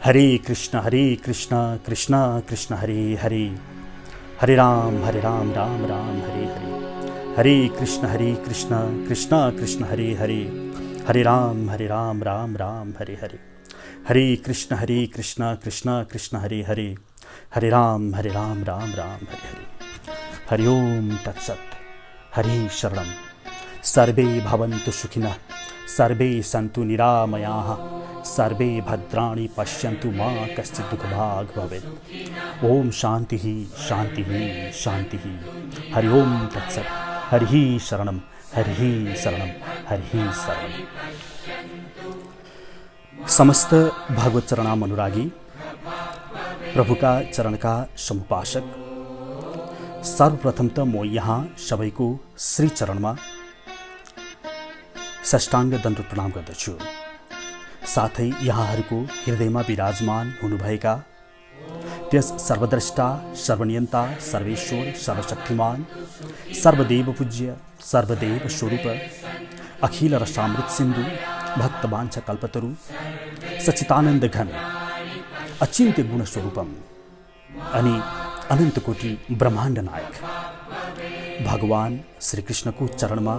हरे कृष्ण कृष्ण कृष्ण हरे हरे, हरे राम राम राम हरे हरे, हरे कृष्ण कृष्ण कृष्ण हरे हरे, हरे राम राम राम हरे हरे, हरे कृष्ण कृष्ण कृष्ण हरे हरे, हरे राम राम राम हरे हरे। हरि ओम तत्सत्। हरि शरणं। सर्वे भवन्तु सुखिनः, सर्वे सन्तु निरामयाः, सर्वे भद्राणि पश्यन्तु मा कश्चित् दुःखभाग् भवेत्। ओम शान्तिः शान्तिः शान्तिः। हरि ओम तत्सत्। हरि शरणं, हरि शरणं, हरि शरणं। समस्त भागवत चरणाम अनुरागी, प्रभुका चरणका समुपासक, सर्वप्रथम त म यहाँ सबैको श्री चरणमा साष्टाङ्ग दण्ड प्रणाम गर्दछु। साथै यहाँहरूको हृदयमा विराजमान हुनुभएका त्यस सर्वद्रष्टा, सर्वनियन्ता, सर्वेश्वर, सर्वशक्तिमान, सर्वदेव पूज्य, सर्वदेव स्वरूप, अखिल रसामृत सिन्धु, भक्तवाञ्छा कल्पतरु, सच्चिदानन्द घन, अचिन्त्य गुण स्वरूपम अनि अनन्त कोटि ब्रह्माण्ड नायक भगवान श्री कृष्णको चरणमा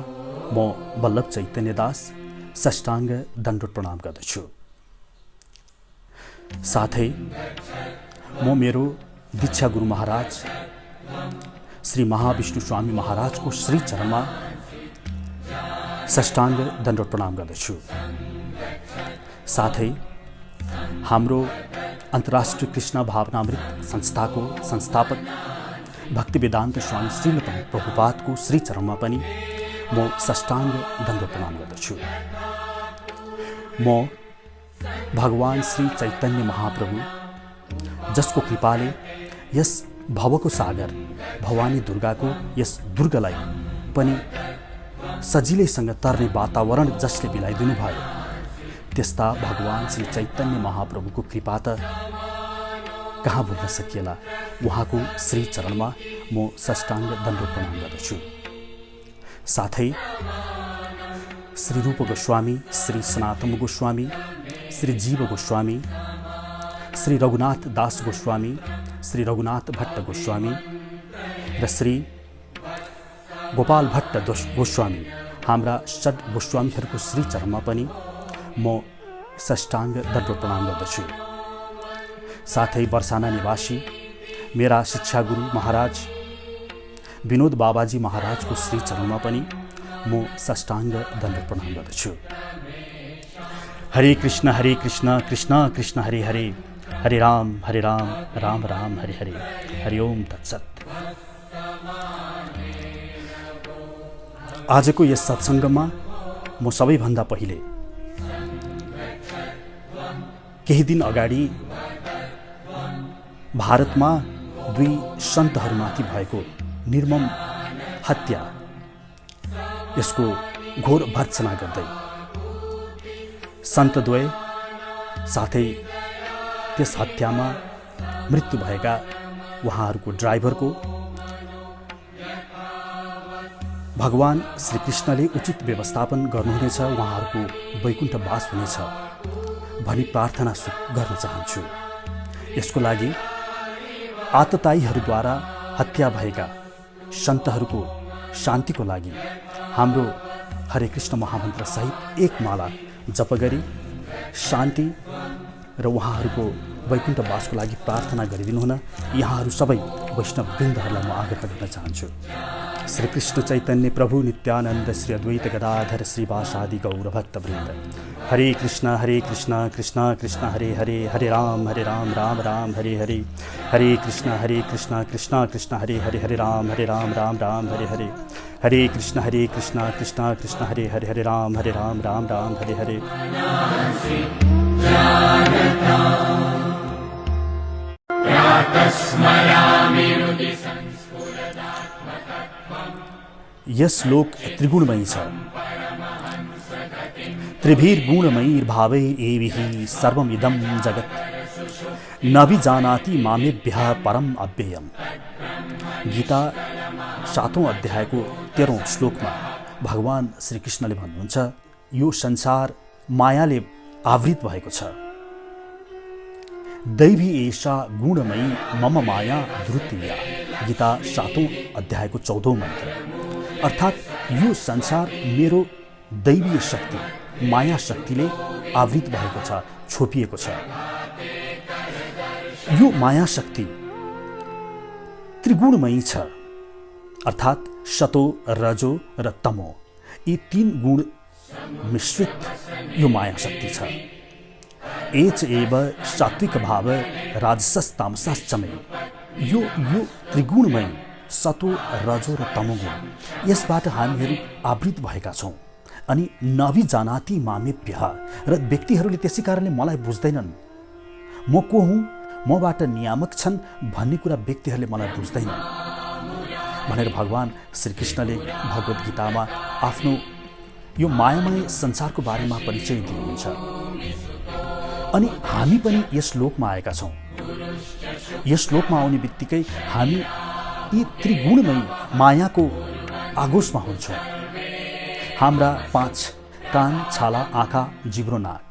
म वल्लभ चैतन्य दास साष्टाङ्ग दण्डवत प्रणाम गर्दछु। साथै म मेरो दीक्षा गुरु महाराज श्री महाविष्णु स्वामी महाराजको श्री चरणमा साष्टाङ्ग दण्डवत प्रणाम गर्दछु। साथै हाम्रो अन्तर्राष्ट्रिय कृष्ण भावनामृत संस्थाको संस्थापक भक्ति वेदान्त स्वामी श्रील प्रभुपादको श्री चरणमा पनि म साष्टाङ्ग दण्डवत प्रणाम गर्दछु। म भगवान श्री चैतन्य महाप्रभु जसको कृपाले यस भवको सागर भवानी दुर्गाको यस दुर्गलाई पनि सजिलैसँग तर्ने वातावरण जसले मिलाइदिनु भयो, त्यस्ता भगवान श्री चैतन्य महाप्रभुको कृपा त कहाँ भुल्न सकिएला। उहाँको श्री चरणमा म साष्टाङ्ग दण्डवत प्रणाम गर्दछु। साथै श्री रूप गोस्वामी, श्री सनातन गोस्वामी, श्री जीव गोस्वामी, श्री रघुनाथ दास गोस्वामी, श्री रघुनाथ भट्ट गोस्वामी र श्री गोपाल भट्ट गोस्वामी, हाम्रा षड गोस्वामीहरूको श्री चरणमा पनि म साष्टाङ्ग दण्डवत प्रणाम गर्दछु। साथै बर्साना निवासी मेरा शिक्षा गुरु महाराज विनोद बाबाजी महाराजको श्री चरणमा पनि म साष्टाङ्ग दण्डवत प्रणाम गर्दछु। हरे कृष्ण कृष्ण कृष्ण हरे हरे, हरे राम राम राम हरे हरे। हरि ओम तत्सत्। आजको यस सत्सङ्गमा म सबैभन्दा पहिले केही दिन अगाडि भारतमा दुई सन्तहरूमाथि भएको निर्मम हत्या, यसको घोर भर्त्सना गर्दै सन्तद्वय साथै त्यस हत्यामा मृत्यु भएका उहाँहरूको ड्राइभरको भगवान श्री कृष्णले उचित व्यवस्थापन गर्नुहुनेछ, उहाँहरूको वैकुण्ठ वास हुनेछ भनी प्रार्थना गर्न चाहन्छु। यसको लागि आततायीहरूद्वारा हत्या भएका सन्तहरूको शान्तिको लागि हाम्रो हरे कृष्ण महामन्त्र सहित एक माला जप गरी शान्ति र उहाँहरूको वैकुण्ठ वासको लागि प्रार्थना गरिदिनुहुन यहाँहरू सबै वैष्णववृन्दहरूलाई म आग्रह गर्न चाहन्छु। श्री कृष्ण चैतन्य प्रभु नित्यानन्द श्री अद्वैत गदाधर श्रीवासादि गौर भक्तवृन्द। हरे कृष्ण कृष्ण कृष्ण हरे हरे, हरे राम राम राम हरे हरे, हरे कृष्ण कृष्ण कृष्ण हरे हरे, हरे राम राम राम हरे हरे, हरे कृष्ण कृष्ण कृष्ण हरे हरे, हरे राम राम हरे हरे। यस लोक त्रिगुणमयी छ, त्रिभिर्गुणमयीर्भावैरेभिः सर्वमिदं जगत्, नभिजानाति मामेभ्यः परम अव्ययम्। गीता 7औं अध्यायको 13औं श्लोकमा भगवान श्री कृष्णले भन्नुहुन्छ, यो संसार मायाले आवृत भएको छ, दैवी एषा गुणमयी मम माया धृतिया। गीता 7औं अध्यायको 14औं मन्त्र। अर्थात् यो संसार मेरो दैवीय शक्ति माया शक्तिले आवृत भएको छ, छोपिएको छ। यो माया शक्ति त्रिगुणमयी छ, अर्थात् सतो, रजो र तमो यी 3 गुण मिश्रित यो माया शक्ति छ। एच एव सात्विक भाव राजसस्तामसश्च मे। यो त्रिगुणमय सतो, रजो र तमोगुण यसबाट हामीहरू आवृत भएका छौँ। अनि नभिजानाति मामेभ्यः र व्यक्तिहरूले त्यसै कारणले मलाई बुझ्दैनन्। म को हुँ, मबाट नियामक छन् भन्ने कुरा व्यक्तिहरूले मलाई बुझ्दैनन् भनेर भगवान श्रीकृष्णले भगवत गीतामा आफ्नो यो मायामय संसारको बारेमा परिचय दिनुहुन्छ। अनि हामी पनि यस लोकमा आएका छौँ। यस लोकमा आउने बित्तिकै हामी यी त्रिगुणमय मायाको आगोशमा हुन्छौँ। हाम्रा 5 कान, छाला, आँखा, जिब्रो, नाक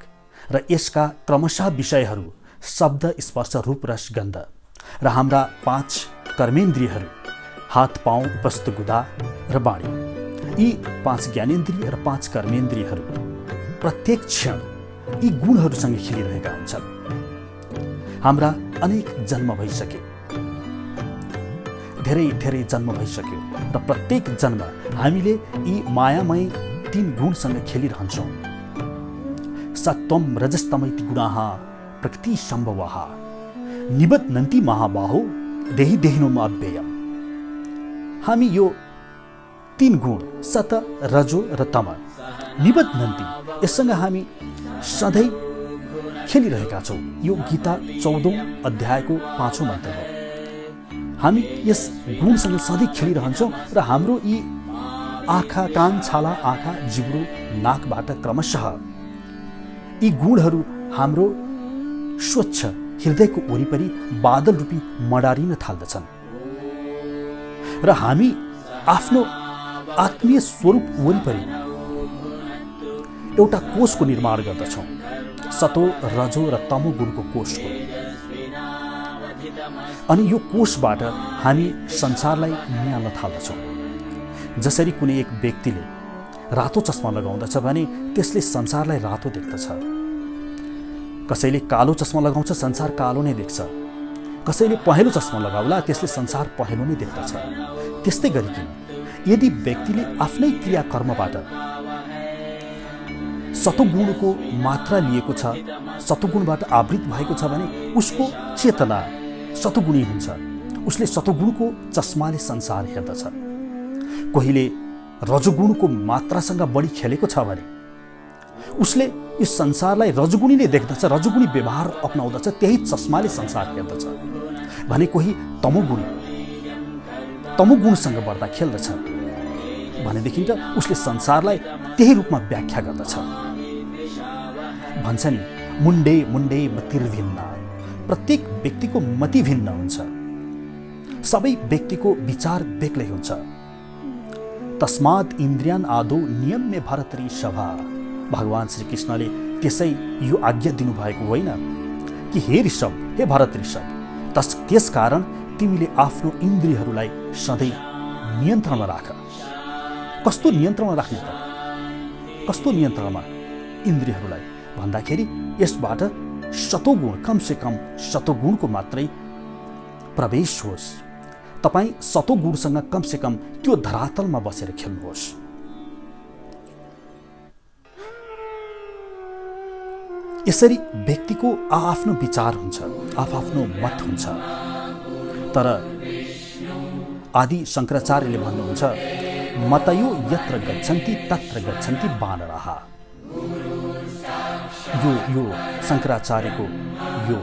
र यसका क्रमशः विषयहरू शब्द, स्पर्श, रूप, रस, गन्ध र हाम्रा 5 कर्मेन्द्रियहरू हात, पाउँ, उपस्थ गुदा र बाणी। यी 5 ज्ञानेन्द्रिय र 5 कर्मेन्द्रियहरू प्रत्येक क्षण यी गुणहरूसँग खेलिरहेका हुन्छन्। हाम्रा अनेक जन्म भइसके, धेरै जन्म भइसक्यो र प्रत्येक जन्म हामीले यी मायामय 3 गुणसँग खेलिरहन्छौँ। सत्वम रजस्तमैति गुणाः प्रकृति सम्भवाः निबध्नन्ति महाबाहो देहि देहिनोम अव्ययम्। हामी यो 3 गुण सत, रजो र तम निबध्नन्ति यससँग हामी सधैँ खेलिरहेका छौँ। यो गीता 14औं अध्यायको 5औं मन्त्र हो। हामी यस गुणसँग सधैँ खेलिरहन्छौँ र हाम्रो यी आँखा, कान, छाला, आँखा, जिब्रो, नाकबाट क्रमशः यी गुणहरू हाम्रो स्वच्छ हृदयको वरिपरि बादल रूपी मडारिन थाल्दछन् र हामी आफ्नो आत्मीय स्वरूप वरिपरि एउटा कोषको निर्माण गर्दछौँ। सतो, रजो र तमो गुणको कोषको। अनि यो कोषबाट हामी संसारलाई निहाल्न थाल्दछौँ। जसरी कुनै एक व्यक्तिले रातो चस्मा लगाउँदछ भने त्यसले संसारलाई रातो देख्दछ। कसैले कालो चस्मा लगाउँछ, संसार कालो नै देख्छ। कसैले पहेँलो चस्मा लगाउला, त्यसले संसार पहेँलो नै देख्दछ। त्यस्तै गरिकन यदि व्यक्तिले आफ्नै क्रियाकर्मबाट सतोगुणको मात्रा लिएको छ, सतोगुणबाट आवृत भएको छ भने उसको चेतना सतोगुणी हुन्छ। उसले सतोगुणको चस्माले संसार हेर्दछ। कोहीले रजोगुणको मात्रासँग बढी खेलेको छ भने उसले यो संसारलाई रजोगुणी नै देख्दछ, रजोगुणी व्यवहार अपनाउँदछ, त्यही चस्माले संसार हेर्दछ। भने कोही तमोगुणसँग बढ्दा खेल्दछ भनेदेखि त उसले संसारलाई त्यही रूपमा व्याख्या गर्दछ। भन्छ नि, मुण्डे मुण्डे मतिर्भिन्न। प्रत्येक व्यक्तिको मति भिन्न हुन्छ। सबै व्यक्तिको विचार बेग्लै हुन्छ। तस्मात् इन्द्रियान् आदौ नियम्य भरतरी सभा। भगवान श्रीकृष्णले त्यसै यो आज्ञा दिनुभएको होइन कि हे ऋषभ, हे भरत ऋषभ, त्यसकारण तिमीले आफ्नो इन्द्रियहरूलाई सधैँ नियन्त्रणमा राख। कस्तो नियन्त्रणमा राख्ने त? कस्तो नियन्त्रणमा इन्द्रियहरूलाई भन्दाखेरि यसबाट सतोगुण, कमसेकम सतोगुणको मात्रै प्रवेश होस्। तपाईँ सतोगुणसँग कमसेकम त्यो धरातलमा बसेर खेल्नुहोस्। यसरी व्यक्तिको आफ्नो विचार हुन्छ, आफ्नो मत हुन्छ। तर आदि शङ्कराचार्यले भन्नुहुन्छ, मतयो यत्र गच्छन्ति तत्र गच्छन्ति वानराः। यो शङ्कराचार्यको यो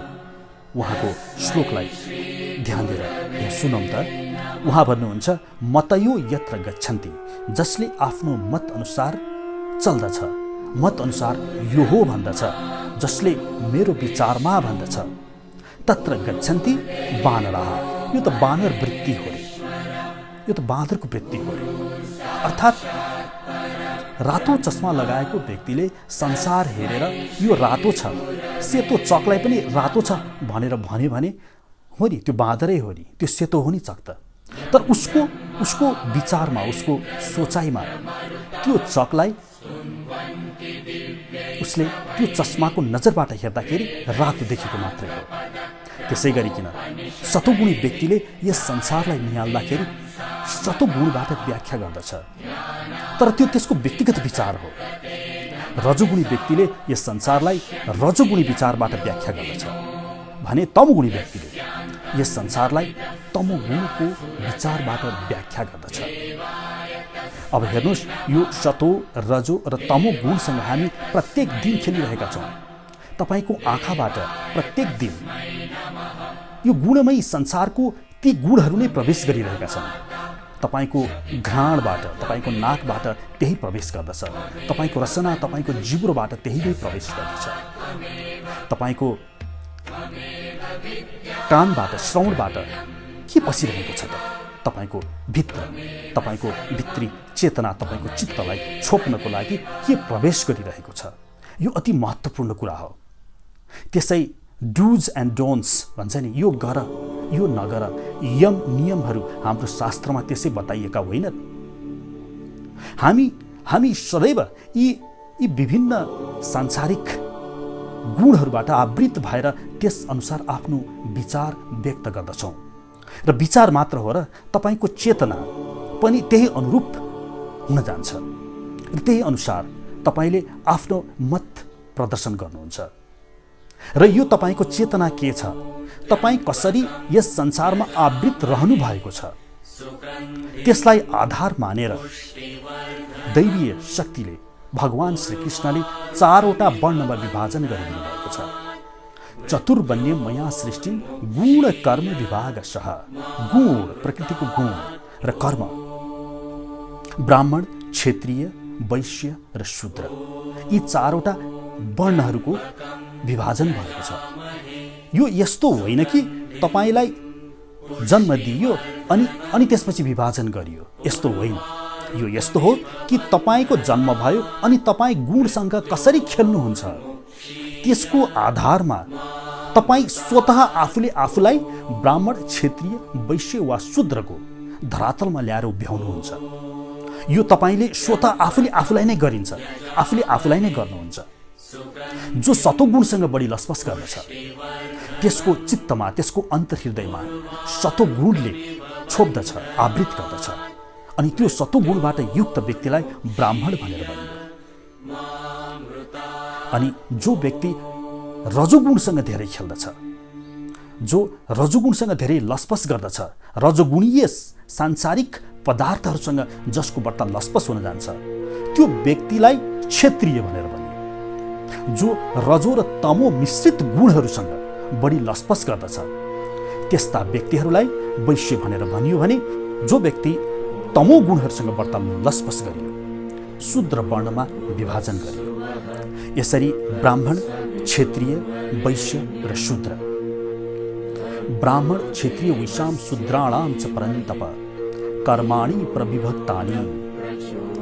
उहाँको श्लोकलाई ध्यान दिएर यहाँ सुनौँ त। उहाँ भन्नुहुन्छ, मतयो यत्र गच्छन्ति, जसले आफ्नो मत अनुसार चल्दछ, मत अनुसार यो हो भन्दछ, जसले मेरो विचारमा भन्दछ, तत्र गच्छन्ति वानराः। यो त बानर वृत्ति हो रे, यो त बाँदरको वृत्ति हो रे। अर्थात् रातो चस्मा लगाएको व्यक्तिले संसार हेरेर यो रातो छ, सेतो चकलाई पनि रातो छ भनेर भन्यो भने हो नि, त्यो बाँदरै हो नि, त्यो सेतो हो नि चक त। तर उसको विचारमा, उसको सोचाइमा त्यो चकलाई उसले त्यो चस्माको नजरबाट हेर्दाखेरि रातो देखेको मात्रै हो। त्यसै गरिकन सतोगुणी व्यक्तिले यस संसारलाई निहाल्दाखेरि सतोगुणबाट व्याख्या गर्दछ, तर त्यो त्यसको व्यक्तिगत विचार हो। रजोगुणी व्यक्तिले यस संसारलाई रजोगुणी विचारबाट व्याख्या गर्दछ भने तमोगुणी व्यक्तिले यस संसारलाई तमोगुणको विचारबाट व्याख्या गर्दछ। अब हेर्नुहोस्, यो सतो, रजो र तमो गुणसँग हामी प्रत्येक दिन खेलिरहेका छौँ। तपाईँको आँखाबाट प्रत्येक दिन यो गुणमय संसारको ती गुणहरू नै प्रवेश गरिरहेका छन्। तपाईँको घ्राणबाट, तपाईँको नाकबाट त्यही प्रवेश गर्दछ, तपाईँको रसना, तपाईँको जिब्रोबाट त्यही नै प्रवेश गर्दछ, तपाईँको कानबाट, श्रवणबाट के पसिरहेको छ त? तपाईँको भित्र, तपाईँको भित्री चेतना, तपाईँको चित्तलाई छोप्नको लागि के प्रवेश गरिरहेको छ? यो अति महत्त्वपूर्ण कुरा हो। त्यसै डुज एन्ड डोन्ट्स भन्छ नि, यो गर, यो नगर, यम नियमहरू हाम्रो शास्त्रमा त्यसै बताइएका होइनन्। हामी सदैव यी विभिन्न सांसारिक गुणहरूबाट आवृत भएर त्यस अनुसार आफ्नो विचार व्यक्त गर्दछौँ। र विचार मात्र हो र तपाईँको चेतना पनि त्यही अनुरूप हुन जान्छ र त्यही अनुसार तपाईँले आफ्नो मत प्रदर्शन गर्नुहुन्छ। र यो तपाईँको चेतना के छ, तपाईँ कसरी यस संसारमा आवृत रहनु भएको छ, त्यसलाई आधार मानेर दैवीय शक्तिले भगवान श्रीकृष्णले 4वटा वर्णमा विभाजन गरिदिनु भएको छ। चतुर्वण्य मया सृष्टि गुण कर्म विभागशः। गुण प्रकृतिको गुण र कर्म, ब्राह्मण, क्षत्रिय, वैश्य र शूद्र, यी 4वटा वर्णहरूको विभाजन भएको छ। यो यस्तो होइन कि तपाईँलाई जन्म दिइयो अनि त्यसपछि विभाजन गरियो, यस्तो होइन। यो यस्तो हो कि तपाईँको जन्म भयो अनि तपाईँ गुणसँग कसरी खेल्नुहुन्छ त्यसको आधारमा तपाईँ स्वतः आफूले आफूलाई ब्राह्मण, क्षत्रिय, वैश्य वा शूद्रको धरातलमा ल्याएर उभ्याउनुहुन्छ। यो तपाईँले स्वतः आफूले आफूलाई नै गरिन्छ, आफूले आफूलाई नै गर्नुहुन्छ। जो सतोगुणसँग बढी लसपस गर्दछ त्यसको चित्तमा, त्यसको अन्तर्हृदयमा सतोगुणले छोप्दछ, आवृत गर्दछ, अनि त्यो सतोगुणबाट युक्त व्यक्तिलाई ब्राह्मण भनेर भनियो। अनि जो व्यक्ति रजोगुणसँग धेरै खेल्दछ, जो रजोगुणसँग धेरै लसपस गर्दछ, रजोगुणीय सांसारिक पदार्थहरूसँग जसको बट्टा लसपस हुन जान्छ, त्यो व्यक्तिलाई क्षत्रिय भनेर भनियो। जो रजो र तमो मिश्रित गुणहरूसँग बढी लसपस गर्दछ त्यस्ता व्यक्तिहरूलाई वैश्य भनेर भनियो भने जो व्यक्ति तमो गुणहरूसँग बढ्ता लसपस गरियो शूद्र वर्णमा विभाजन गरियो। यसरी ब्राह्मण, क्षेत्रीय, वैश्य र शूद्र। ब्राह्मण, क्षेत्रीय, वैश्याम शूद्राणाम च परन्तप कर्माणि प्रविभक्तानि।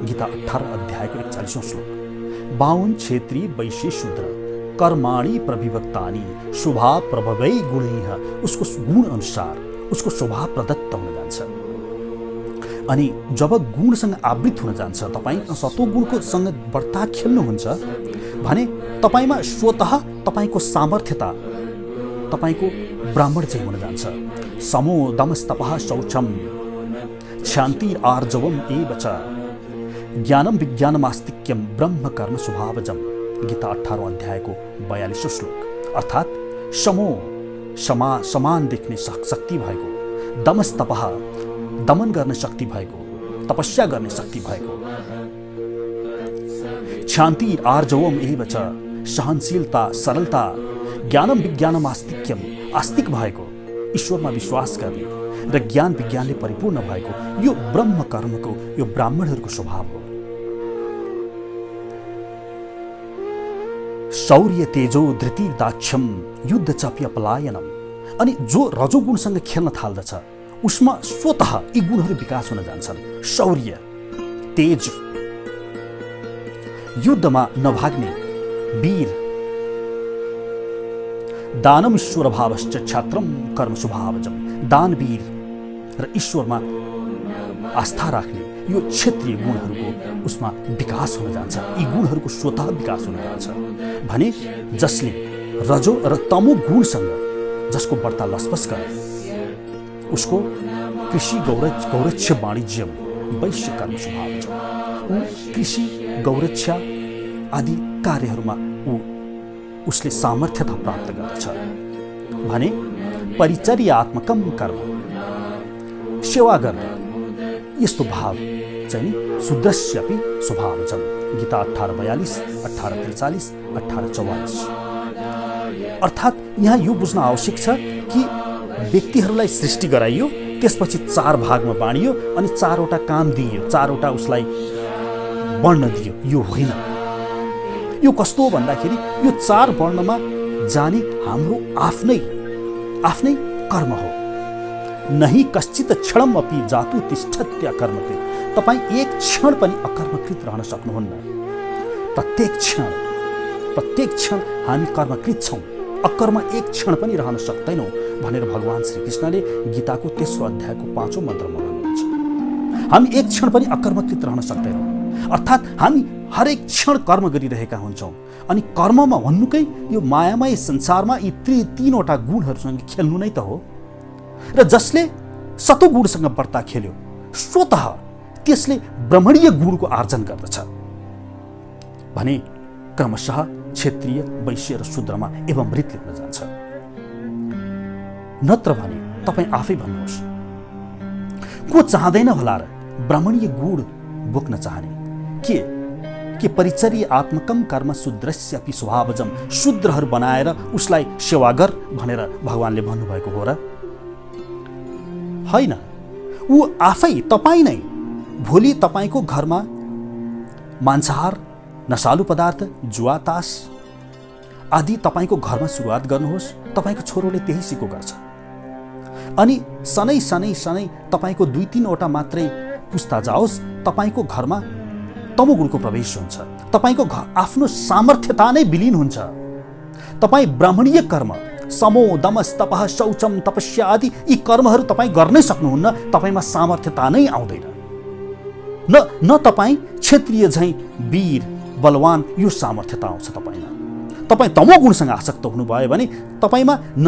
गीता 18 अध्यायको 41वां श्लोक। 52 क्षेत्रीय, वैश्य, शूद्र, कर्माणि प्रविभक्तानि, स्वभाव प्रभवै गुणैः, उसको गुण अनुसार उसको स्वभाव प्रदत्त हुन जान्छ। अनि जब गुणसँग आवृत हुन जान्छ, तपाईँ सतोगुणको सँग बढ्ता खेल्नुहुन्छ भने तपाईँमा स्वतः तपाईँको सामर्थ्यता तपाईँको ब्राह्मण चाहिँ हुन जान्छ। समो दमस्तपः शौचम क्षान्ति आर्जवम एव च ज्ञानम विज्ञानमास्तिक्यम ब्रह्म कर्म स्वभावजम। गीता 18 अध्यायको 42वां श्लोक। अर्थात् समो, समान देख्ने शक्ति भएको, दमस्तपः दमन गर्ने शक्ति भएको, तपस्या गर्ने शक्ति भएको, शान्ति आर्जवम एव च सहनशीलता, सरलता, ज्ञानम विज्ञानम आस्तिक्यम आस्तिक भएको, ईश्वरमा विश्वास गर्ने र ज्ञान विज्ञानले परिपूर्ण भएको, यो ब्रह्म कर्मको, यो ब्राह्मणहरूको स्वभाव हो। शौर्य, तेजो, धृति, दाक्ष्यम, युद्ध, चप्य, पलायनम। अनि जो रजोगुणसँग खेल्न थाल्दछ उसमा स्वतः यी गुणहरू विकास हुन जान्छन्। शौर्य, तेज, युद्धमा नभाग्ने वीर, दानमीश्वर भावश्च छात्रम कर्म स्वभावजम, दानवीर र ईश्वरमा आस्था राख्ने यो क्षेत्रीय गुणहरूको उसमा विकास हुन जान्छ। यी गुणहरूको स्वतः विकास हुन जान्छ भने जसले रजो र तमो गुणसँग जसको बढ्ता लसपस गर्ने उसको कृषि गौरक्ष वाणिज्यम वैश्य कर्म स्वभावजम, ऊ कृषि गौरक्ष आदि कार्यहरूमा उसले सामर्थ्यता प्राप्त गर्दछ भने परिचर्यात्मकम कर्म, सेवा गर्ने यस्तो भाव चाहिँ शूद्रस्यापि स्वभावजम। गीता 18:42, 18:43, 18:44। अर्थात् यहाँ यो बुझ्न आवश्यक छ कि व्यक्तिहरूलाई सृष्टि गराइयो, त्यसपछि 4 भागमा बाँडियो अनि 4वटा काम दिइयो, 4वटा उसलाई वर्ण दियो। यो होइन। यो कस्तो हो भन्दाखेरि यो 4 वर्णमा जाने हाम्रो आफ्नै कर्म हो। नहि कश्चित क्षणम अपि जातु तिष्ठत्य कर्मकृत, तपाईँ एक क्षण पनि अकर्मकृत रहन सक्नुहुन्न। प्रत्येक क्षण हामी कर्मकृत छौँ, अकर्म एक क्षण पनि रहन सक्दैनौँ भनेर भगवान श्रीकृष्णले गीताको 3रो अध्यायको 5औं मन्त्रमा भन्नुहुन्छ। हामी एक क्षण पनि अकर्मकृत रहन सक्दैनौँ, अर्थात् हामी हरेक क्षण कर्म गरिरहेका हुन्छौँ। अनि कर्ममा भन्नुकै यो मायामय संसारमा यी 3वटा गुणहरूसँग खेल्नु नै त हो। र जसले सतोगुणसँग बढ्ता खेल्यो स्वतः त्यसले ब्रह्मणीय गुणको आर्जन गर्दछ भने क्रमशः क्षेत्रीय, वैश्य र शूद्रमा एवं मृत्यु हुन जान्छ। नत्र भने तपाईँ आफै भन्नुहोस्, को चाहँदैन होला र ब्राह्मणीय गुण बोक्न चाहने? के परिचर्यात्मकम कर्म शूद्रस्यापि स्वभावजम, शूद्रहरू बनाएर उसलाई सेवा गर भनेर भगवानले भन्नुभएको हो र? होइन। ऊ आफै, तपाईँ नै भोलि तपाईँको घरमा मांसाहार, नशालु पदार्थ, जुवा, तास आदि तपाईँको घरमा सुरुवात गर्नुहोस्, तपाईँको छोरोले त्यही सिको गर्छ। अनि सनै तपाईँको 2-3वटा मात्रै पुस्ता जाओस्, तपाईँको घरमा तमोगुणको प्रवेश हुन्छ। तपाईँको आफ्नो सामर्थ्यता नै विलीन हुन्छ। तपाईँ ब्राह्मणीय कर्म समो, दमस, तपः, शौचम, तपस्या आदि यी कर्महरू तपाईँ गर्नै सक्नुहुन्न। तपाईँमा सामर्थ्यता नै आउँदैन। न तपाईँ क्षत्रिय झैँ वीर बलवान यो सामर्थ्यता आउँछ तपाईँमा। तपाईँ तमोगुणसँग आसक्त हुनुभयो भने तपाईँमा न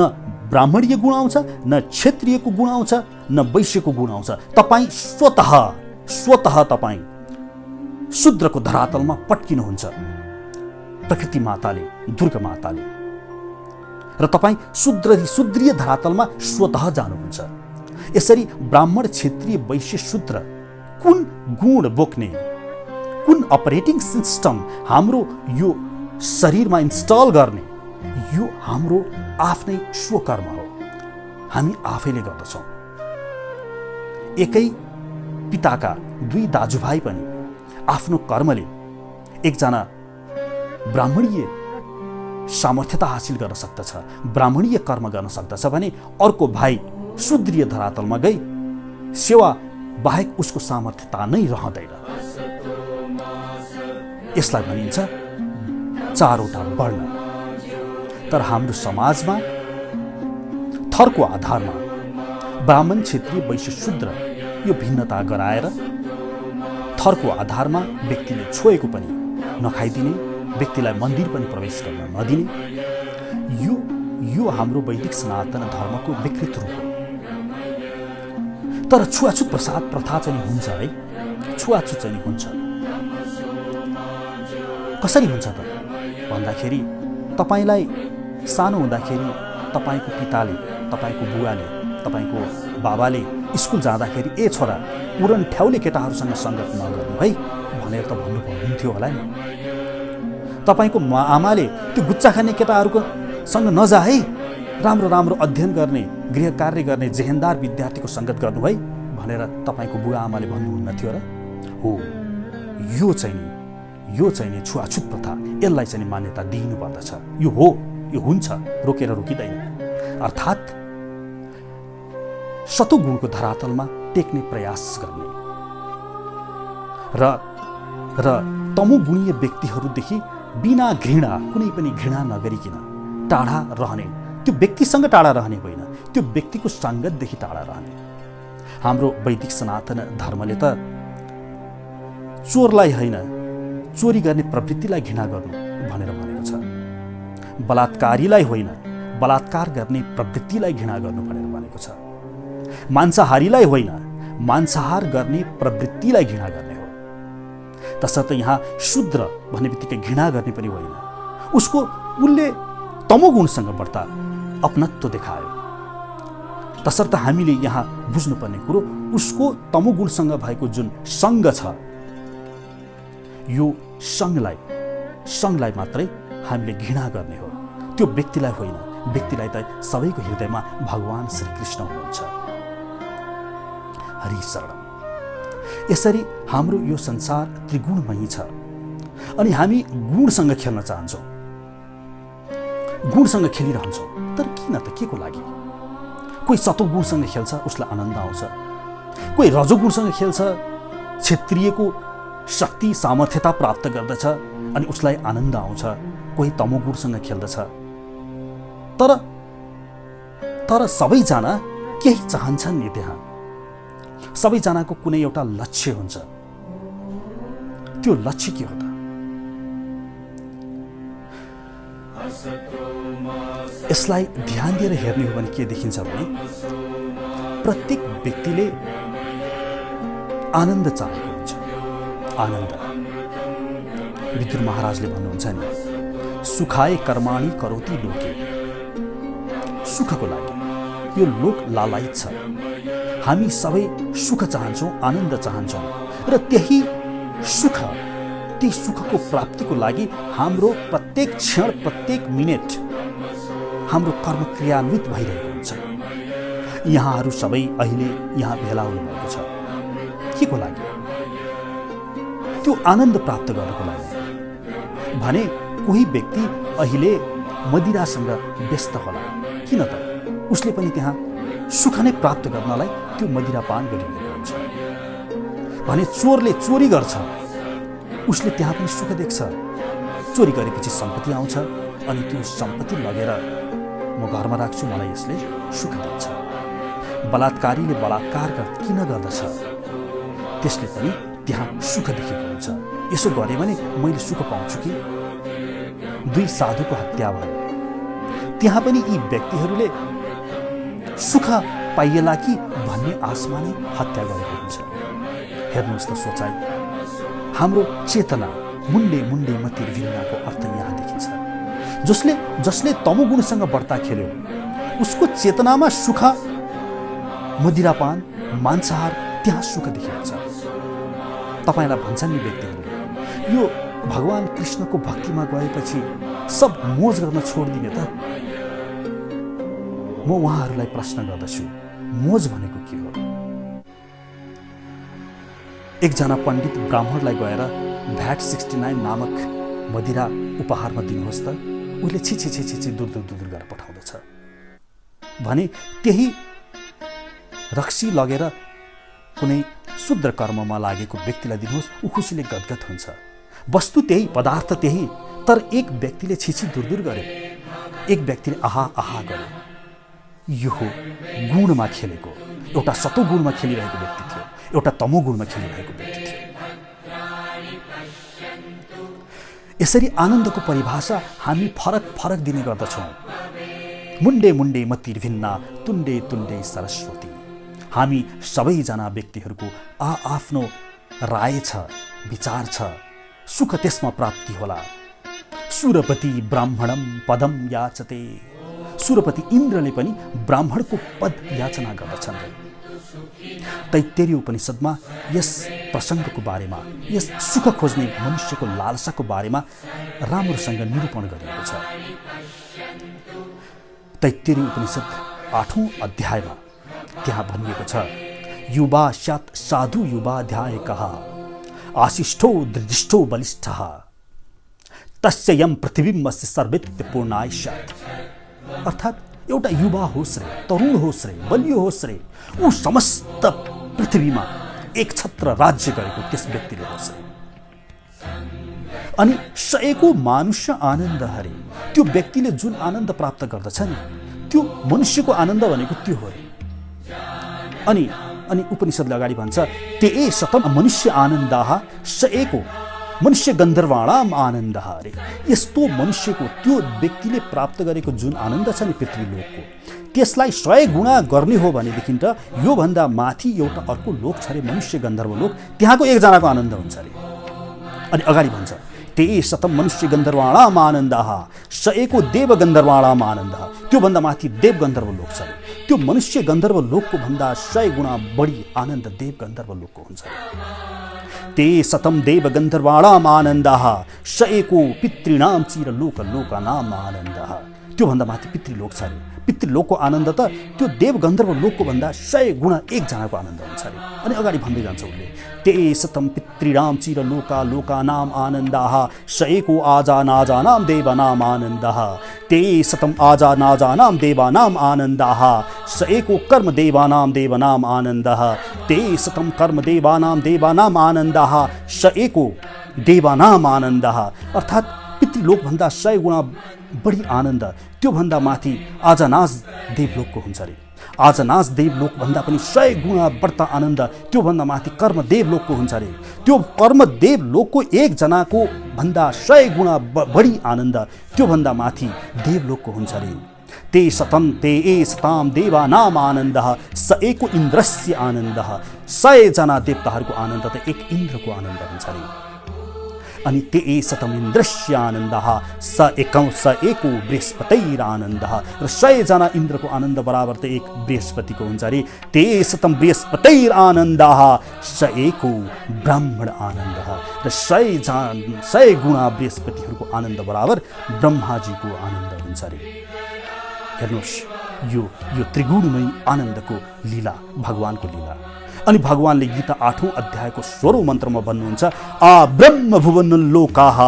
ब्राह्मणीय गुण आउँछ, न क्षत्रियको गुण आउँछ, न वैश्यको गुण आउँछ। तपाईँ स्वतः तपाईँ शूद्रको धरातलमा पट्किनुहुन्छ प्रकृति माताले, दुर्गा माताले, र तपाईँ शूद्रीय धरातलमा स्वतः जानुहुन्छ। यसरी ब्राह्मण, क्षत्रिय, वैश्य, शूद्र कुन गुण बोक्ने, कुन अपरेटिङ सिस्टम हाम्रो यो शरीरमा इन्स्टल गर्ने, यो हाम्रो आफ्नै स्वकर्म हो। हामी आफैले गर्दछौँ। एकै पिताका 2 दाजुभाइ पनि आफ्नो कर्मले, एकजना ब्राह्मणीय सामर्थ्यता हासिल गर्न सक्दछ, ब्राह्मणीय कर्म गर्न सक्दछ भने अर्को भाइ शूद्रीय धरातलमा गई सेवा बाहेक उसको सामर्थ्यता नै रहँदैन। यसलाई भनिन्छ 4वटा वर्ण। तर हाम्रो समाजमा थरको आधारमा ब्राह्मण, क्षत्रिय, वैश्य, शूद्र यो भिन्नता गराएर थरको आधारमा व्यक्तिले छोएको पनि नखाइदिने, व्यक्तिलाई मन्दिर पनि प्रवेश गर्न नदिने, यो हाम्रो वैदिक सनातन धर्मको विकृत रूप हो। तर छुवाछुत प्रथा चाहिँ हुन्छ है, छुवाछुत चाहिँ हुन्छ। कसरी हुन्छ त भन्दाखेरि तपाईँलाई सानो हुँदाखेरि तपाईँको पिताले, तपाईँको बुवाले, तपाईँको बाबाले स्कुल जाँदाखेरि ए छोरा उडन ठ्याउले केटाहरूसँग सङ्गत नगर्नु है भनेर त भन्नुहुन्थ्यो होला नि। तपाईँको आमाले त्यो गुच्चा खाने केटाहरूको सँग नजा है, राम्रो अध्ययन गर्ने, गृह कार्य गर्ने जेहेन्दार विद्यार्थीको सङ्गत गर्नु है भनेर तपाईँको बुवा आमाले भन्नुहुन्न थियो र? हो, यो चाहिँ नि छुवाछुत प्रथा, यसलाई चाहिँ मान्यता दिनुपर्दछ। यो हो, यो हुन्छ, रोकेर रोकिँदैन। अर्थात् सतोगुणको धरातलमा टेक्ने प्रयास गर्ने र तमोगुणीय व्यक्तिहरूदेखि बिना घृणा, कुनै पनि घृणा नगरिकन टाढा रहने, त्यो व्यक्तिसँग टाढा रहने होइन, त्यो व्यक्तिको सङ्गतदेखि टाढा रहने। हाम्रो वैदिक सनातन धर्मले त चोरलाई होइन, चोरी गर्ने प्रवृत्तिलाई घृणा गर्नु भनेर भनेको छ। बलात्कारीलाई होइन, बलात्कार गर्ने प्रवृत्तिलाई घृणा गर्नु भनेर भनेको छ। मांसाहारीलाई होइन, मांसाहार गर्ने प्रवृत्तिलाई घृणा गर्ने हो। तसर्थ यहाँ शूद्र भन्ने बित्तिकै घृणा गर्ने पनि होइन, उसले तमोगुणसँग बढ्ता अपनत्व देखायो। तसर्थ हामीले यहाँ बुझ्नुपर्ने कुरो उसको तमोगुणसँग भएको जुन सङ्ग छ, यो सङ्गलाई मात्रै हामीले घृणा गर्ने हो, त्यो व्यक्तिलाई होइन। व्यक्तिलाई त सबैको हृदयमा भगवान श्रीकृष्ण हुनुहुन्छ। हरि शरणम। यसरी हाम्रो यो संसार त्रिगुणमयी छ अनि हामी गुणसँग खेल्न चाहन्छौँ, गुणसँग खेलिरहन्छौँ। तर किन त, के को लागि? कोही सत्वगुणसँग खेल्छ, उसलाई आनन्द आउँछ। कोही रजोगुणसँग खेल्छ, क्षेत्रीयको शक्ति सामर्थ्यता प्राप्त गर्दछ अनि उसलाई आनन्द आउँछ। कोही तमोगुणसँग खेल्दछ। तर सबैजना केही चाहन्छन् नि। त्यहाँ सबैजनाको कुनै एउटा लक्ष्य हुन्छ। त्यो लक्ष्य के हो त? यसलाई ध्यान दिएर हेर्ने हो भने के देखिन्छ भने प्रत्येक व्यक्तिले आनन्द चाहेको हुन्छ। आनन्द। विदुर महाराजले भन्नुहुन्छ नि, सुखाय कर्माणि करोति लोके। सुखको लागि यो लोक लालायित छ। हामी सबै सुख चाहन्छौँ, आनन्द चाहन्छौँ र त्यही सुखको प्राप्तिको लागि हाम्रो प्रत्येक क्षण, प्रत्येक मिनेट हाम्रो कर्म क्रियान्वित भइरहेको हुन्छ। यहाँहरू सबै अहिले यहाँ भेला हुनुभएको छ के को लागि? त्यो आनन्द प्राप्त गर्नको लागि भने कोही व्यक्ति अहिले मदिरासँग व्यस्त होला। किन त? उसले पनि त्यहाँ सुख नै प्राप्त गर्नलाई त्यो मदिरापान गरिरहेको हुन्छ। भने चोरले चोरी गर्छ, उसले त्यहाँ पनि सुख देख्छ। चोरी गरेपछि सम्पत्ति आउँछ अनि त्यो सम्पत्ति लगेर म घरमा राख्छु, मलाई यसले सुख दिन्छ। बलात्कारीले बलात्कार किन गर्दछ? त्यसले पनि त्यहाँ सुख देखेको हुन्छ। यसो गरे भने मैले सुख पाउँछु कि? 2 साधुको हत्या भयो, त्यहाँ पनि यी व्यक्तिहरूले सुख पाइएला कि भन्ने आशमा नै हत्या गरेको हुन्छ। हेर्नुहोस् त सोचाइ। हाम्रो चेतना मुन्डे मुन्डे मतिर भिन्नाको अर्थ यहाँ देखिन्छ। जसले तमोगुणसँग बढ्ता खेल्यो उसको चेतनामा सुख, मदिरापान, मांसाहार, त्यहाँ सुख देखिएको छ। तपाईँलाई भन्छन् नि व्यक्तिहरूले, यो भगवान कृष्णको भक्तिमा गएपछि सब मोज गर्न छोडिदिने त? म उहाँहरूलाई प्रश्न गर्दछु, मोज भनेको के हो? एकजना पण्डित ब्राह्मणलाई गएर भ्याट 69 नामक मदिरा उपहारमा दिनुहोस् त, उसले छि दूर गरेर पठाउँदछ। भने त्यही रक्सी लगेर कुनै शुद्र कर्ममा लागेको व्यक्तिलाई दिनुहोस्, ऊ खुसीले गदगद हुन्छ। वस्तु त्यही, पदार्थ त्यही, तर एक व्यक्तिले छिछि दूर गर्यो, एक व्यक्तिले आहा आहा गर्यो। यो हो गुणमा खेलेको। एउटा सत्वगुणमा खेलिरहेको व्यक्ति थियो, एउटा तमोगुणमा खेलिरहेको व्यक्ति थियो। यसरी आनन्दको परिभाषा हामी फरक दिने गर्दछौँ। मुन्डे मुन्डे मतिर भिन्ना, तुण्डे तुण्डे सरस्वती। हामी सबैजना व्यक्तिहरूको आफ्नो राय छ, विचार छ। सुख त्यसमा प्राप्ति होला। सुरपति ब्राह्मणम पदम याचते। सुरपति इन्द्रले पनि ब्राह्मणको पद याचना गर्दछन्। तैत्तिरीय उपनिषदमा यस प्रसङ्गको बारेमा, यस सुख खोज्ने मनुष्यको लालसाको बारेमा राम्रोसँग निरूपण गरिएको छ। तैत्तिरीय उपनिषद 8औं अध्यायमा त्यहाँ भनिएको छ, युवा स्यात् साधु युवाध्याय कहा आशिष्ठो दृष्टो बलिष्ठः तस्य यम पृथ्वीमस्य सर्वेत्य पूर्णाय स्यात्। अर्थात् एउटा युवा होस् रे, तरुण होस् रे, बलियो होस् रे, ऊ समस्त पृथ्वीमा एक छत्र राज्य गरेको त्यस व्यक्तिले होस् रे। अनि सयको मानुष्य आनन्द हरे, त्यो व्यक्तिले जुन आनन्द प्राप्त गर्दछ नि त्यो मनुष्यको आनन्द भनेको त्यो हो रे। अनि उपनिषदले अगाडि भन्छ ते शतम मनुष्य आनन्दाः सयको मनुष्य गन्धर्वाणाम आनन्द हरे। यस्तो मनुष्यको त्यो व्यक्तिले प्राप्त गरेको जुन आनन्द छ नि पृथ्वीलोकको, त्यसलाई 100 गुणा गर्ने हो भनेदेखि त योभन्दा माथि एउटा अर्को लोक छ रे, मनुष्य गन्धर्व लोक, त्यहाँको एकजनाको आनन्द हुन्छ रे। अनि अगाडि भन्छ ते शतम मनुष्य गन्धर्वाणाम आनन्दाः सयको देव गन्धर्वाणाम आनन्दः, त्योभन्दा माथि देव गन्धर्व लोक छ रे। त्यो मनुष्य गन्धर्व लोकको भन्दा 100 गुणा बढी आनन्द देव गन्धर्व लोकको हुन्छ रे। ते शतम देव गन्धर्वाणाम आनन्दाः सयको पितृणाम चिर लोक लोकानाम आनन्दः, त्योभन्दा माथि पितृलोक छ रे। पितृलोकको आनन्द त त्यो देव गन्धर्व लोकको भन्दा 100 गुणा एकजनाको आनन्द हुन्छ रे। अनि अगाडि भन्दै जान्छ उसले ते शतम पितृणाम चिर लोका लोकानाम आनन्दाः सयको आजा नाजानाम देवानाम आनन्दः, ते शतम आजा नाजानाम देवानाम आनन्दाः सयको कर्म देवानाम देवानाम आनन्दः, ते शतम कर्म देवानाम देवानाम आनन्दाः सयको देवानाम आनन्दः। अर्थात् पितृलोक भन्दा 100 गुणा बढी आनन्द त्योभन्दा माथि आजनाज देवलोकको हुन्छ रे। आजनाज देवलोक भन्दा पनि 100 गुणा बढ्ता आनन्द त्योभन्दा माथि कर्म देवलोकको हुन्छ रे। त्यो कर्म देवलोकको एकजनाको भन्दा 100 गुणा बढी आनन्द त्योभन्दा माथि देवलोकको हुन्छ रे। ते शतम ते शताम देवानाम आनन्दः सयको इन्द्रस्य आनन्दः, 100 जना देवताहरूको आनन्द त एक इन्द्रको आनन्द हुन्छ रे। अनि ते शतम इन्द्रस्य आनन्दः सयको बृहस्पतिर आनन्दः, र 100 जना इन्द्रको आनन्द बराबर त एक बृहस्पतिको हुन्छ रे। ते शतम बृहस्पतिर आनन्दः सयको ब्राह्मण आनन्दः, र 100 गुणा बृहस्पतिहरूको आनन्द बराबर ब्रह्माजीको आनन्द हुन्छ रे। हेर्नुहोस् यो त्रिगुणमय आनन्दको लीला, भगवानको लीला। अनि भगवानले गीता 8औं अध्यायको 16औं मन्त्रमा भन्नुहुन्छ आ ब्रह्म भुवन लोकाः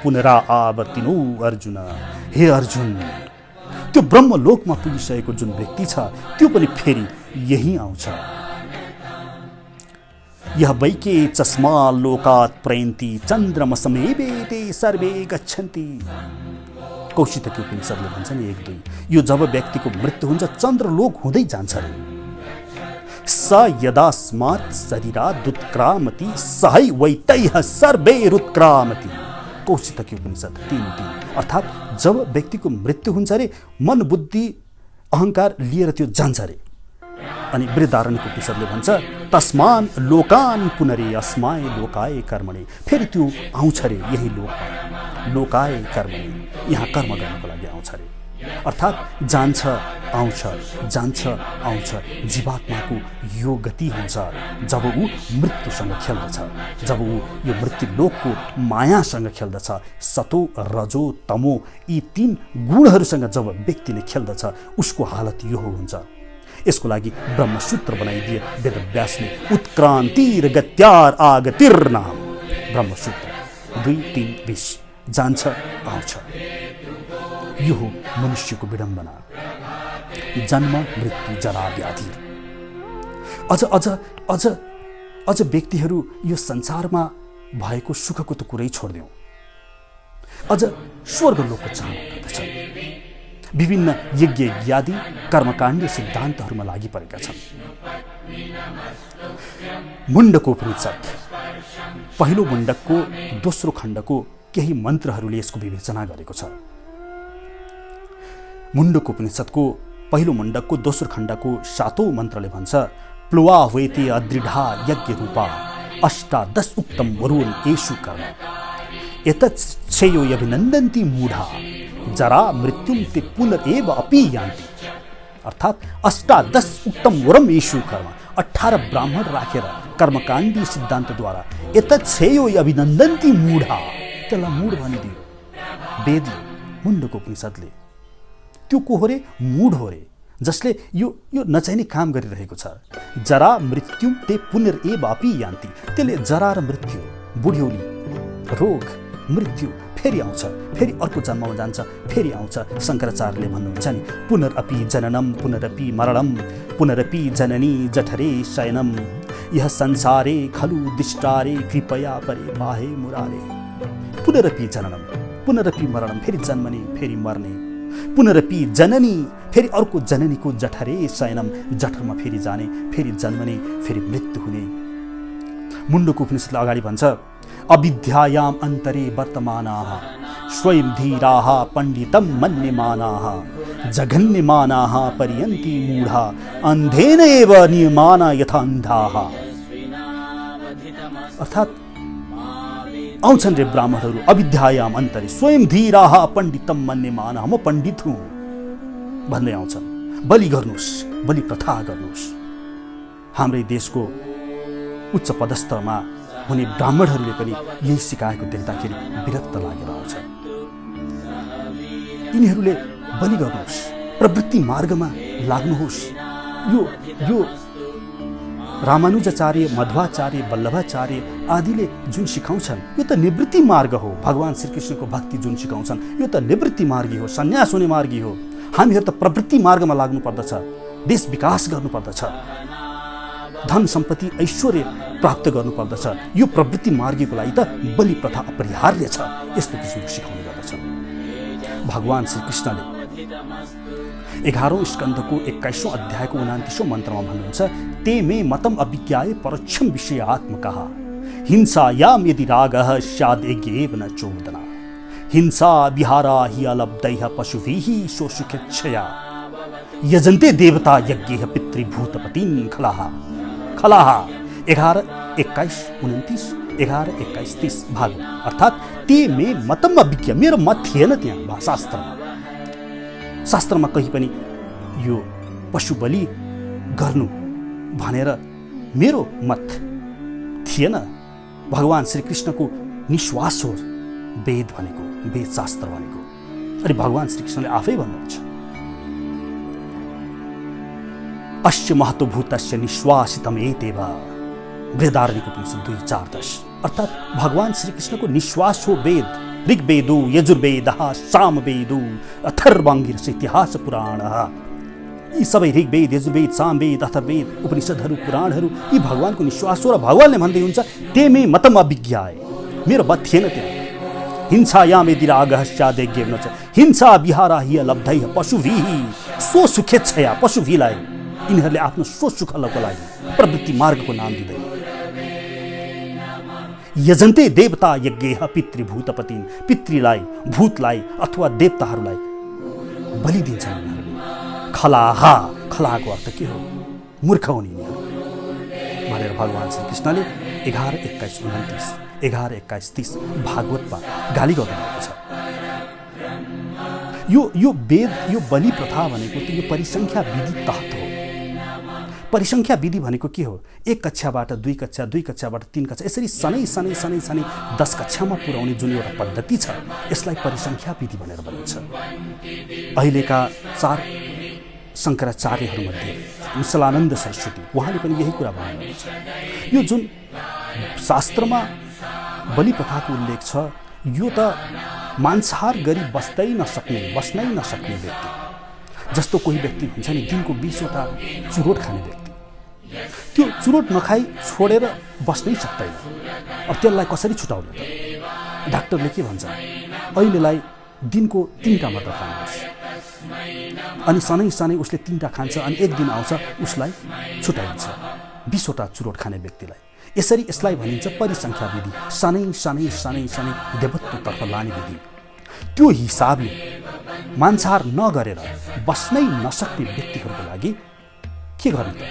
पुनरा आवर्तिनो अर्जुन। हे अर्जुन, त्यो ब्रह्मलोकमा पुगिसकेको जुन व्यक्ति छ त्यो पनि फेरि यही आउँछ। यह वैके चस्मा लोकात् प्रयन्ति चन्द्रमसमेवे ते सर्वे गच्छन्ति। कौशितकी उपनिषदले भन्छ नि 1-2, यो जब व्यक्तिको मृत्यु हुन्छ चन्द्रलोक हुँदै जान्छ रे। स यदास्मात् शरीरात् उत्क्रामति सहै वैतैः सर्वैरुत्क्रामति। कौशितकी उपनिषद 3:3। अर्थात् जब व्यक्तिको मृत्यु हुन्छ रे मन बुद्धि अहंकार लिएर त्यो जान्छ रे। अनि बृहदारण्यक उपनिषदले भन्छ तस्मान् लोकान् पुनरे अस्माय लोकाय कर्मणे, फेरि त्यो आउँछ रे यही लोकाय कर्मणे, यहाँ कर्म गर्नको लागि आउँछ रे। अर्थात् जान्छ आउँछ जान्छ आउँछ, जीवात्माको यो गति हुन्छ जब ऊ मृत्युसँग खेल्दछ, जब ऊ यो मृत्युलोकको मायासँग खेल्दछ। सतो रजो तमो यी 3 गुणहरूसँग जब व्यक्तिले खेल्दछ उसको हालत यो हुन्छ। यसको लागि ब्रह्मसूत्र बनाइदिए वेदव्यासले, उत्क्रान्तिर गत्यार आगतिर्नाम। ब्रह्मसूत्र 2:3-20 जान्छ आउँछ। यो हो मनुष्यको विडम्बना, जन्म मृत्यु जरा व्याधि। अझ व्यक्तिहरू यो संसारमा भएको सुखको त कुरै छोड्दिउँ, अझ स्वर्गलोकको चाहना गर्दछन्। विभिन्न यज्ञ यज्ञादि कर्मकाण्ड सिद्धान्तहरूमा लागि परेका छन्। मुण्डको उपनिषद पहिलो मुण्डकको दोस्रो खण्डको केही मन्त्रहरूले यसको विवेचना गरेको छ। मुण्डको उपनिषदको पहिलो मुण्डकको दोस्रो खण्डको 7औं मन्त्रले भन्छ प्लुवा वेते अदृढा यज्ञ रूपा अष्टादश उक्तम वरुण येषु कर्म एतच्छेयो अभिनन्दन्ति मूढा जरा मृत्युम ते पुनरेव अपि यान्ति। अर्थात् अष्टादश उक्तम वरम येषु कर्म, 18 ब्राह्मण राखेर कर्मकाण्डी सिद्धान्तद्वारा एतच्छेयो अभिनन्दन्ति मूढा, त्यसलाई मूढ भनिदियो वेदले, मुण्डको उपनिषदले। त्यो को हो रे? मूढ हो रे, जसले यो नचाहिने काम गरिरहेको छ। जरा मृत्युम ते पुनरेव अपि यान्ति, त्यसले जरा र मृत्यु, बुढ्यौली, रोग, मृत्यु फेरि आउँछ, फेरि अर्को जन्ममा जान्छ, फेरि आउँछ। शङ्कराचार्यले भन्नुहुन्छ नि पुनरअपि जननम पुनरअपि मरणम पुनरअपि जननी जठरे शयनम यह संसारे खलु दिष्टारे कृपया परे पाहे मुरारे। पुनरपि जननम, पुनरपि मरणम, फेरि जन्मने फेरि मर्ने, पुनरपि जननी, फेरि अर्को जननीको जठरे शयनम, जठरमा फेरि जाने, फेरि जन्मने, फेरि मृत्यु हुने। मुण्डको उपनिषदले अगाडि भन्छ, अविद्यायाम अन्तरे वर्तमानाः स्वयं धीराः पण्डितं मन्यमानाः जघन्यमानाः पर्यन्ति मूढा अन्धेन एव नियमाना यथा अन्धाः। अर्थात् आउँछन् रे ब्राह्मणहरू अविद्यायाम अन्तरे स्वयं धीराः पण्डितं मन्यमानाः, म पण्डित हुँ भन्दै आउँछन्। बलि गर्नुहोस्, बलि प्रथा गर्नुहोस्। हाम्रै देशको उच्च पदस्थमा हुने ब्राह्मणहरूले पनि यही सिकाएको देख्दाखेरि विरक्त लागेर आउँछ। यिनीहरूले बलि गर्नुहोस्, प्रवृत्ति मार्गमा लाग्नुहोस्। यो रामानुजाचार्य, मध्वाचार्य, वल्लभाचार्य आदिले जुन सिकाउँछन् यो त निवृत्ति मार्ग हो। भगवान श्रीकृष्णको भक्ति जुन सिकाउँछन् यो त निवृत्ति मार्गी हो, सन्यास हुने मार्गी हो। हामीहरू त प्रवृत्ति मार्गमा लाग्नु पर्दछ, देश विकास गर्नुपर्दछ, धन सम्पत्ति ऐश्वर्य प्राप्त गर्नुपर्दछ। यो प्रवृत्ति मार्गीको लागि त बलि प्रथा अपरिहार्य छ, यस्तो किसिमको सिकाउने गर्दछन्। भगवान श्रीकृष्णले 11औं स्कन्धको 21औं अध्यायको 29औं मन्त्रमा भन्नुहुन्छ, ते मे मतम अभिज्ञाय परोक्षम विषयात्मकः हिंसायाम यदि रागः स्याद् यज्ञेव न चोदना हिंसा विहारा हि अलब्धैः पशुभिः सोऽसुखेच्छया यजन्ते देवता यज्ञेह पितृभूतपतिं खलाः। 11, 21, 29, 11, 21, 30 भाग। अर्थात् ते मे मतम अभिज्ञ, मेरो मत थिएन त्यहाँ शास्त्रमा कहीँ पनि यो पशु बलि गर्नु भनेर मेरो मत थिएन। भगवान श्रीकृष्णको निश्वास हो वेद भनेको, वेद शास्त्र भनेको। अनि भगवान श्रीकृष्णले आफै भन्नुहुन्छ, अस्य महत्वभूतस्य निश्वासितम एतेव, बृहदारण्यक उपनिषद 2:4-10। अर्थात् भगवान श्रीकृष्णको निश्वास हो वेद। ऋग्वेदो यजुर्वेदः सामवेदो अथर्वाङ्गिरस इतिहास पुराणः। यी सबै ऋग्वेद, यजुर्वेद, सामवेद, अथर्ववेद, उपनिषदहरू, पुराणहरू यी भगवानको निश्वास हो। र भगवानले भन्दै हुन्छ, ते मे मतम अभिज्ञाय, मेरो मत थिएन त्यहाँ। हिंसायाम यदि रागः स्याद् यज्ञेव न च, हिंसा विहारा हि अलब्धैः पशुभिः सोऽसुखेच्छया, पशुभिलाई यिनीहरूले आफ्नो स्वसुखको लागि प्रवृत्ति मार्गको नाम दिँदै यजन्ते देवता यज्ञेह पितृभूतपतिन्, पितृलाई, भूतलाई अथवा देवताहरूलाई बलि दिन्छन् यिनीहरूले। खलाहा, खलाको अर्थ के हो? मूर्ख हुन् यिनीहरू भनेर भगवान श्रीकृष्णले 11, 21, 29, 11, 21, 30 भागवतमा गाली गर्नुभएको छ। यो वेद, यो बलि प्रथा भनेको त यो परिसङ्ख्या विधि तहत हो। परिसङ्ख्या विधि भनेको के हो? 1 कक्षाबाट 2 कक्षा, 2 कक्षाबाट 3 कक्षा, यसरी शनै 10 कक्षामा पुर्याउने जुन एउटा पद्धति छ यसलाई परिसङ्ख्या विधि भनेर भनिन्छ। अहिलेका 4 शङ्कराचार्यहरूमध्ये विमलानन्द सरस्वती उहाँले पनि यही कुरा भन्नुहुन्छ। यो जुन शास्त्रमा बलि प्रथाको उल्लेख छ यो त मांसाहार गरी बस्नै नसक्ने व्यक्ति, जस्तो कोही व्यक्ति हुन्छ नि दिनको 20वटा चुरोट खाने व्यक्ति, त्यो चुरोट नखाई छोडेर बस्नै सक्दैन। अब त्यसलाई कसरी छुटाउने त? डाक्टरले के भन्छ, अहिलेलाई दिनको 3टा मात्र खानुहोस्। अनि शनै उसले 3टा खान्छ अनि एक दिन आउँछ उसलाई छुटाइन्छ 20वटा चुरोट खाने व्यक्तिलाई। यसलाई भनिन्छ परिसङ्ख्या विधि, शनै देवत्वतर्फ लाने विधि। त्यो हिसाबले मांसाहार नगरेर बस्नै नसक्ने व्यक्तिहरूको लागि के गर्ने त?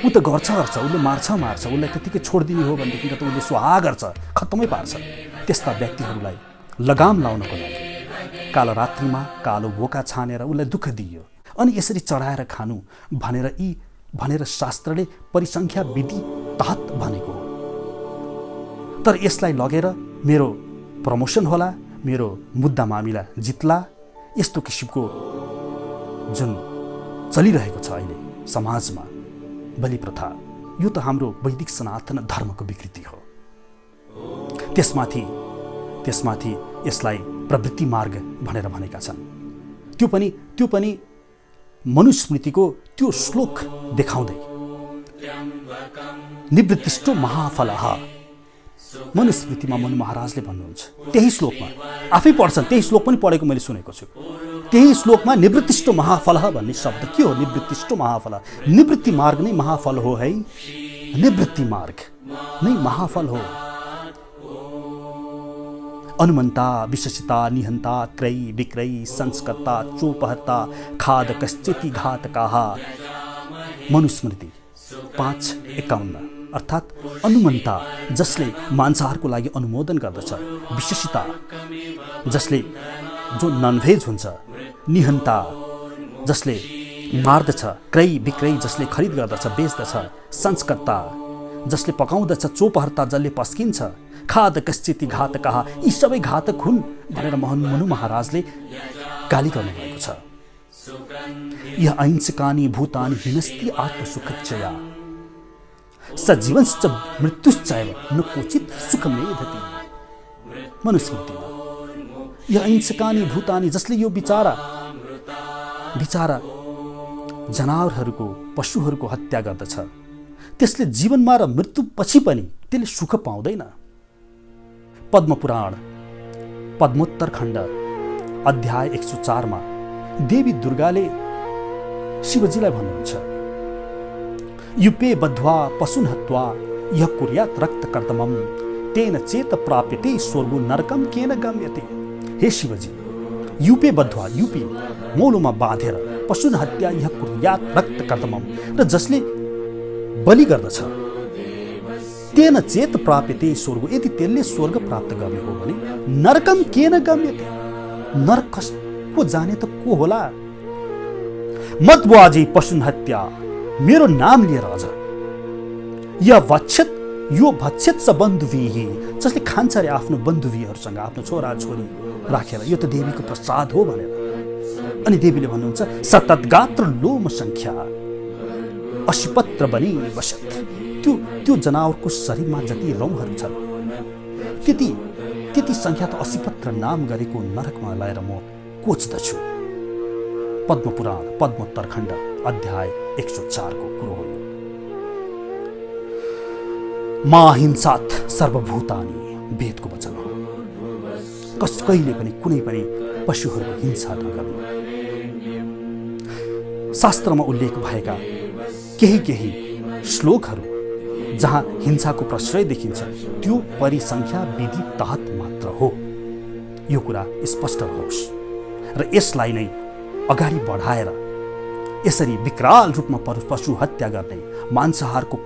ऊ त गर्छ, उसले मार्छ, उसलाई त्यतिकै छोडिदिने हो भनेदेखि त उसले स्वाहा गर्छ, खत्तमै पार्छ। त्यस्ता व्यक्तिहरूलाई लगाम लाउनको लागि कालरात्रिमा कालो बोका छानेर उसलाई दुःख दिइयो अनि यसरी चढाएर खानु भनेर शास्त्रले परिसङ्ख्या विधि तहत भनेको हो। तर यसलाई लगेर मेरो प्रमोसन होला, मेरो मुद्दा मामिला जित्ला, यस्तो किसिमको जुन चलिरहेको छ अहिले समाजमा बलि प्रथा, यो त हाम्रो वैदिक सनातन धर्मको विकृति हो। त्यसमाथि यसलाई प्रवृत्ति मार्ग भनेर भनेका छन्। त्यो पनि मनुस्मृतिको त्यो श्लोक देखाउँदै निवृत्तिष्टो महाफलः मनुस्मृतिमा मनु महाराजले भन्नुहुन्छ, त्यही श्लोकमा आफै पढ्छन्, त्यही श्लोक पनि पढेको मैले सुनेको छु। त्यही श्लोकमा निवृत्तिष्ठो महाफल भन्ने शब्द के हो? निवृत्तिष्ठो महाफल, निवृत्ति मार्ग नै महाफल हो है। निवृत्ति मार्ग नै महाफल हो। अनुमन्ता, विशेषता, निहन्ता, क्रयी विक्रयी, संस्कर्ता, चोपहर्ता, खादकश्चिति घातकाः। मनुस्मृति 5:51। अर्थात् अनुमन्ता जसले मांसाहारको लागि अनुमोदन गर्दछ, विशेषता जसले जो ननभेज हुन्छ, निहन्ता जसले मार्दछ, क्रय विक्रय जसले खरिद गर्दछ बेच्दछ, संस्कर्ता जसले पकाउँदछ, चोपहर्ता जसले पस्किन्छ, खाद कश्चिति घातकाः, यी सबै घातक हुन् भनेर मनु महाराजले गाली गर्नुभएको छ। यह अहिंसकानि भूतानि हिनस्ति आत्मसुखच्चया सजीवंश्च मृत्युश्चैव न क्वचित् सुखमेधति। मनुस्मृतिमा यह अहिंसकानि भूतानि जसले यो बिचारा जनावरहरूको, पशुहरूको हत्या गर्दछ, त्यसले जीवनमा र मृत्युपछि पनि त्यसले सुख पाउँदैन। पद्मपुराण पद्मोत्तर खण्ड अध्याय 104 मा देवी दुर्गाले शिवजीलाई भन्नुहुन्छ, युपे बद्ध्वा पशुन हत्वा यह कुर्यात् रक्तकर्दमं तेन चेत प्राप्यते स्वर्गो नरकम केन गम्यते। हे शिवजी, युपे बद्ध्वा, युपी मौलोमा बाँधेर, पशुन हत्या यह कुर्यात् रक्तकर्दमं, र जसले बलि गर्दछ, तेन चेत प्राप्यते स्वर्गो, यदि त्यसले स्वर्ग प्राप्त गर्ने हो भने नरकम केन गम्यते, नरक को जाने त को होला। मद्वाजी पशुन हत्या, मेरो नाम लिएर अझ, यो भक्षेत स बन्धुवीहि, जसले खान्छ रे आफ्नो बन्धुवीहरूसँग, आफ्नो छोरा छोरी राखेर, यो त देवीको प्रसाद हो भनेर। अनि देवीले भन्नुहुन्छ, सततगात्र लोम संख्या अशिपत्र बनी बसत, त्यो जनावरको शरीरमा जति रौँहरू छन् त्यति संख्या त अशिपत्र नाम गरेको नरकमा लगाएर म कोच्दछु। पद्मपुराण पद्मोत्तर खण्ड अध्याय 104 को कुरो हो। मा हिंसात् सर्वभूतानि वेदको वचन हो। कहिले पनि कुनै पनि पशुहरूको हिंसा नगर्नु। शास्त्रमा उल्लेख भएका केही श्लोकहरू जहाँ हिंसाको प्रश्रय देखिन्छ त्यो परिसंख्या विधि तहत मात्र हो। यो कुरा स्पष्ट रहोस् र यसलाई नै अगाडि बढाएर यसरी विकराल रूपमा पशु हत्या गर्ने, मांसाहारको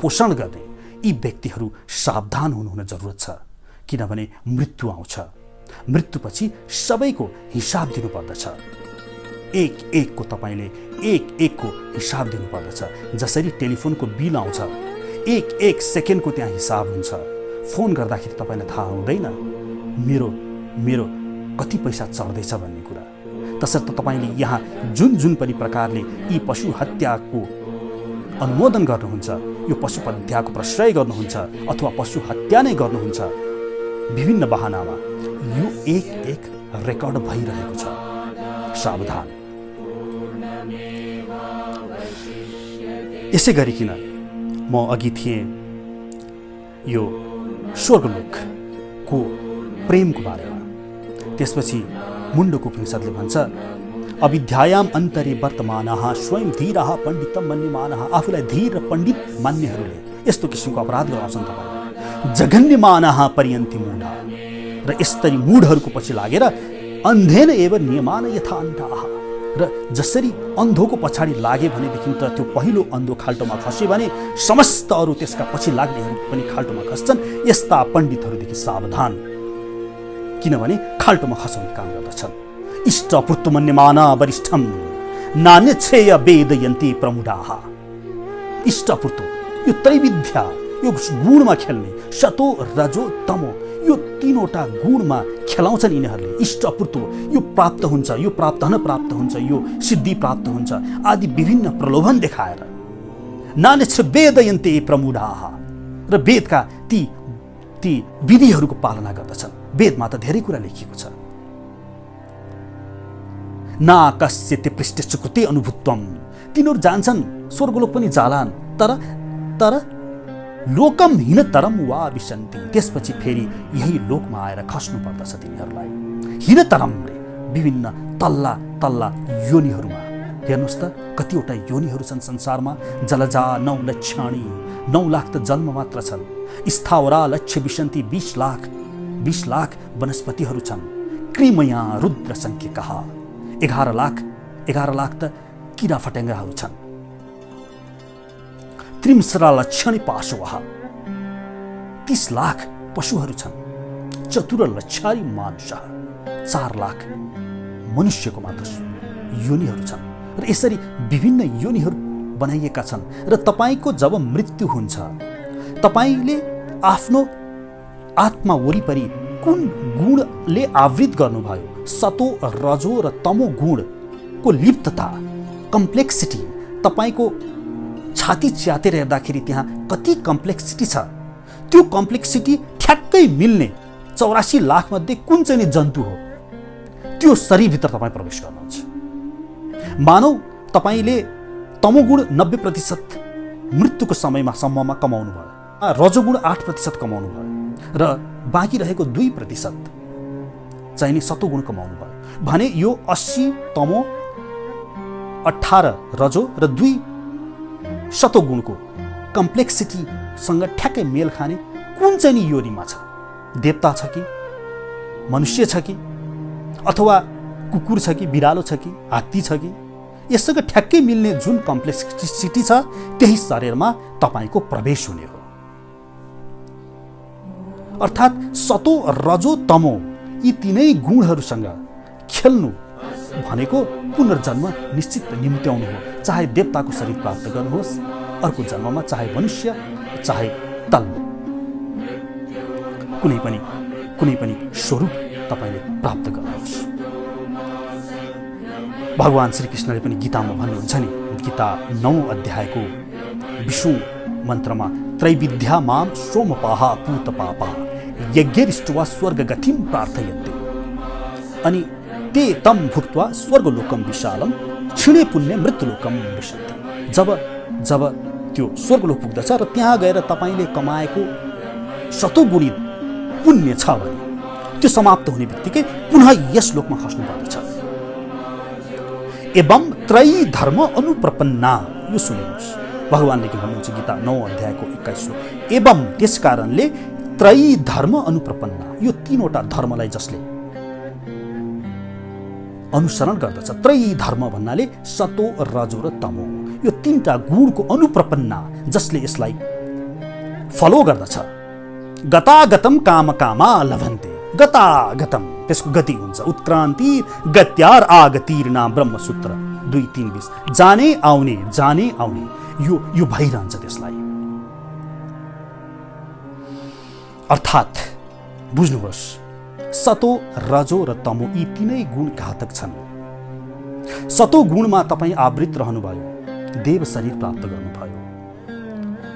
पोषण गर्ने यी व्यक्तिहरू सावधान हुनुहुन जरुरत छ, किनभने मृत्यु आउँछ। मृत्युपछि सबैको हिसाब दिनुपर्दछ। एक-एकको तपाईले एक-एकको हिसाब दिनुपर्दछ। जसरी टेलिफोनको बिल आउँछ, एक सेकेन्डको त्यहाँ हिसाब हुन्छ। फोन गर्दाखेरि तपाईलाई थाहा हुँदैन मेरो कति पैसा चढ्दैछ भन्ने कुरा। तसर्थ तपाईले यहाँ जुन पनि प्रकारले यी पशु हत्याको अनुमोदन गर्नुहुन्छ, यो पशु हत्याको प्रश्रय गर्नुहुन्छ अथवा पशु हत्या नै गर्नुहुन्छ, विभिन्न बहानामा यो एक रेकर्ड भइरहेको छ। सावधान। यसै गरिकन म अघि थिएँ यो स्वर्गलोकको प्रेमको बारेमा। त्यसपछि मुण्डको उपनिषदले भन्छ, अविद्यायाम अन्तरे वर्तमानः स्वयं धीरः पण्डितम मन्यमानः। आफूलाई धीर र पण्डित मान्नेहरूले यस्तो किसिमको अपराध गराउँछन् तपाईले। जघन्यमानः पर्यन्ति मूढा, र यस्तरी मूढहरूको पछि लागेर अन्धेन एव नियमान यथा अन्धाः, र जसरी अन्धोको पछाडि लागे भनेदेखि त त्यो पहिलो अन्धो खाल्टोमा खस्यो भने समस्त अरू त्यसका पछि लाग्नेहरू पनि खाल्टोमा खस्छन्। यस्ता पण्डितहरूदेखि सावधान, किनभने खाल्टोमा खसाउने काम गर्दछन्। इष्टपूर्तमन्यमाना वरिष्ठम नान्यच्छेय वेदयन्ति प्रमुढाः। इष्टपूर्त यो त्रैविध्या, यो गुणमा खेल्ने, सतो रजो तमो, यो तीनवटा गुणमा खेलाउँछन् यिनीहरूले। इष्टपूर्त यो प्राप्त हुन्छ, यो प्राप्त हुन्छ, यो सिद्धि प्राप्त हुन्छ आदि विभिन्न प्रलोभन देखाएर नान्यच्छ वेदयन्ते प्रमुढाः, र वेदका ती विधिहरूको पालना गर्दछन्। वेदमा त धेरै कुरा लेखिएको छ। ना कस्यते पृष्ठचुकृते अनुभूत्वम, तिनीहरू जान्छन् स्वर्गलोक पनि जालान्, तर लोकम हीनतरम वा विशन्ति, त्यसपछि फेरि यही लोकमा आएर खस्नु पर्दछ तिनीहरूलाई। हीनतरमले विभिन्न तल्ला तल्ला योनिहरूमा, हेर्नुहोस् त कतिवटा योनिहरू छन् संसारमा। जलजा 9 लक्षाणी, 9 लाख त जन्म मात्र छन्। स्थावरा लक्ष्य विशन्ति, 20 लाख वनस्पतिहरू छन्। कृमया रुद्र सङ्ख्यकः, 11 लाख त किरा फट्याङ्ग्राहरू छन्। त्रिंसरा लक्षणी पाशवः, 30 लाख पशुहरू छन्। चतुर लक्षारी मानुषः, 4 लाख मनुष्यको मात्र योनिहरू छन्। र यसरी विभिन्न योनिहरू बनाइएका छन्। र तपाईँको जब मृत्यु हुन्छ, तपाईँले आफ्नो आत्मा वरिपरि कुन गुणले आवृत गर्नुभयो, सतो रजो र तमो गुणको लिप्तता, कम्प्लेक्सिटी, तपाईँको छाती च्यातेर हेर्दाखेरि त्यहाँ कति कम्प्लेक्सिटी छ, त्यो कम्प्लेक्सिटी ठ्याक्कै मिल्ने 84 लाख मध्ये कुन चाहिँ जन्तु हो, त्यो शरीरभित्र तपाईँ प्रवेश गर्नुहुन्छ। मानौ तपाईँले तमोगुण 90% मृत्युको समयमा कमाउनु भयो, रजोगुण 8% कमाउनु भयो र बाँकी रहेको 2% चाहिने सतोगुण कमाउनु भयो भने यो 80 तमो, 18 रजो र 2 सतोगुणको कम्प्लेक्सिटीसँग ठ्याक्कै मेल खाने कुन चाहिँ योनिमा छ? देवता छ कि, मनुष्य छ कि, अथवा कुकुर छ कि, बिरालो छ कि, हात्ती छ कि? यससँग ठ्याक्कै मिल्ने जुन कम्प्लेक्सिटी छ त्यही शरीरमा तपाईँको प्रवेश हुने हो। अर्थात् सतो रजो तमो यी तीनै गुणहरूसँग खेल्नु भनेको पुनर्जन्म निश्चित निम्त्याउनु हो। चाहे देवताको शरीर प्राप्त गर्नुहोस् अर्को जन्ममा, चाहे मनुष्य, चाहे तल्लो कुनै पनि स्वरूप तपाईँले प्राप्त गर्नुहोस्। भगवान श्रीकृष्णले पनि गीतामा भन्नुहुन्छ नि, गीता 9 अध्यायको 20औं मन्त्रमा, त्रैविद्या मां सोमपाहा पूतपापा यज्ञरिष्ट्वा स्वर्गगतिं प्रार्थयन्ते, अनि ते तम भुक्त्वा स्वर्गलोकम विशालम क्षीणे पुण्य मृत्युलोकम विशन्ति। जब त्यो स्वर्गलोक पुग्दछ र त्यहाँ गएर तपाईँले कमाएको सतोगुणी पुण्य छ भने त्यो समाप्त हुने बित्तिकै पुनः यस लोकमा खस्नु पर्दछ। एवं त्रयी धर्म अनुप्रपन्ना, यो सुन्नुहोस् भगवानले के भन्नुहुन्छ गीता 9 अध्यायको 21। एवं त्यस कारणले त्रयी धर्म अनुप्रपन्ना, यो 3वटा धर्मलाई जसले अनुसरण गर्दछ, त्रयी धर्म भन्नाले सतो रजो र तमो, यो 3टा गुणको अनुप्रपन्ना जसले यसलाई फलो गर्दछ। गतागतम काम कामा लभन्ते, गतागतम त्यसको गति हुन्छ, उत्क्रान्ति गत्यार आगतिर्ना ब्रह्मसूत्र 2:3-20, जाने आउने यो भइरहन्छ त्यसलाई। अर्थात् बुझ्नुहोस्, सतो रजो र तमो यी तीनै गुण घातक छन्। सतो गुणमा तपाईँ आवृत रहनुभयो, देव शरीर प्राप्त गर्नुभयो,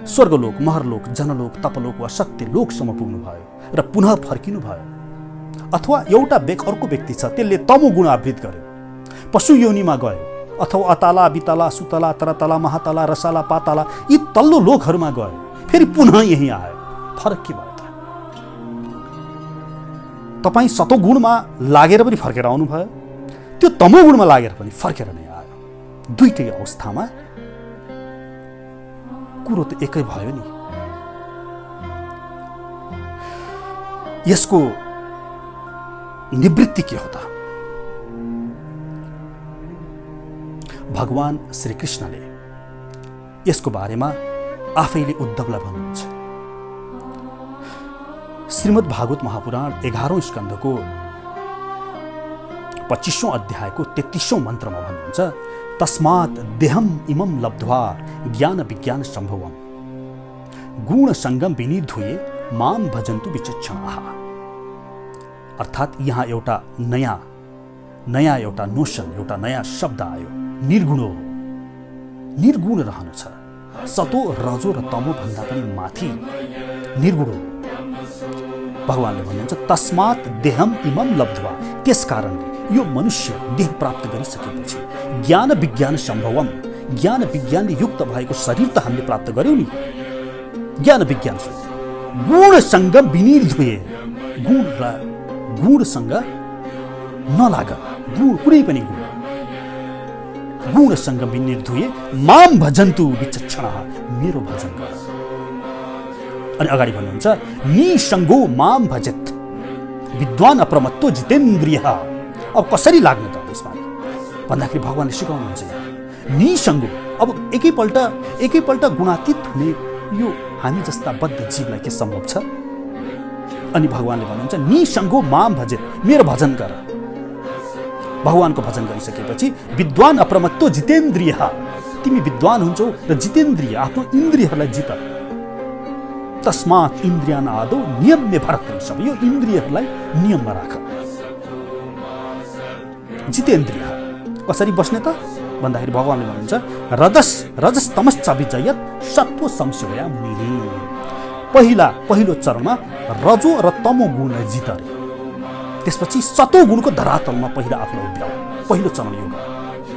स्वर्गलोक, महरलोक, जनलोक, तपलोक वा सत्यलोकसम्म पुग्नुभयो र पुनः फर्किनुभयो। अथवा एउटा अर्को व्यक्ति छ, त्यसले तमो गुण आवृत गर्यो, पशु योनिमा गयो, अथवा अताला, बितला, सुतला, तरतला, महातला, रसाला, पाताला यी तल्लो लोकहरूमा गयो, फेरि पुनः यही आयो। फरक के भयो? तपाईँ सतोगुणमा लागेर पनि फर्केर आउनुभयो, त्यो तमोगुणमा लागेर पनि फर्केर नै आयो। दुईटै अवस्थामा कुरो त एकै भयो नि। यसको निवृत्ति के हो त? भगवान श्रीकृष्णले यसको बारेमा आफैले उद्धवलाई भन्नुहुन्छ। श्रीमद् भागवत महापुराण 11औं स्कन्धको 25औं अध्यायको 33औं मन्त्रमा भन्नुहुन्छ, तस्मात् देहम इमं लब्ध्वा ज्ञान विज्ञान सम्भवम गुण संगम विनिधुये मां भजन्तु विचक्षणाः। अर्थात् यहाँ एउटा नयाँ एउटा नोसन, एउटा नयाँ शब्द आयो, निर्गुण हो। निर्गुण रहनु छ, सतो रजो र तमो भन्दा पनि माथि निर्गुण हो। भगवानले भन्नुहुन्छ तस्मात् देहम इमं लब्ध्वा, त्यस कारणले यो मनुष्य देह प्राप्त गरिसकेपछि ज्ञान विज्ञान सम्भवम, ज्ञान विज्ञानले युक्त भएको शरीर त हामीले प्राप्त गर्यौं नि। ज्ञान विज्ञान गुणसँग विनिर्धुए, गुण र गुणसँग नलाग, गुण कुनै पनि गुण गुणसँग विनिर्धुए माम भजन्तु विचक्षणः, मेरो भजन गर। अनि अगाडि भन्नुहुन्छ निसङ्गो माम भजेत विद्वान अप्रमत्तो जितेन्द्रियः। अब कसरी लाग्ने त त्यसमा भन्दाखेरि भगवानले सिकाउनुहुन्छ यहाँ निसङ्गो। अब एकैपल्ट गुणातीत हुने यो हामी जस्ता बद्ध जीवलाई के सम्भव छ? अनि भगवानले भन्नुहुन्छ निसङ्गो माम भजेत, मेरो भजन गर। भगवानको भजन गरिसकेपछि विद्वान अप्रमत्तो जितेन्द्रिय, तिमी विद्वान हुन्छौ र जितेन्द्रिय आफ्नो इन्द्रियहरूलाई जित। तस्मात् इन्द्रियान आदौ नियम्य भरत, सब यो इन्द्रियहरूलाई नियममा राख। जितेन्द्रिय कसरी बस्ने त भन्दाखेरि भगवानले भन्नुहुन्छ रजस तमश्च विजयत सत्व संशया मुनि। पहिलो चरणमा रजो र तमो गुणलाई जित रे, त्यसपछि सतो गुणको धरातलमा पहिला आफूलाई उभ्याऊ। पहिलो चरण यो गर।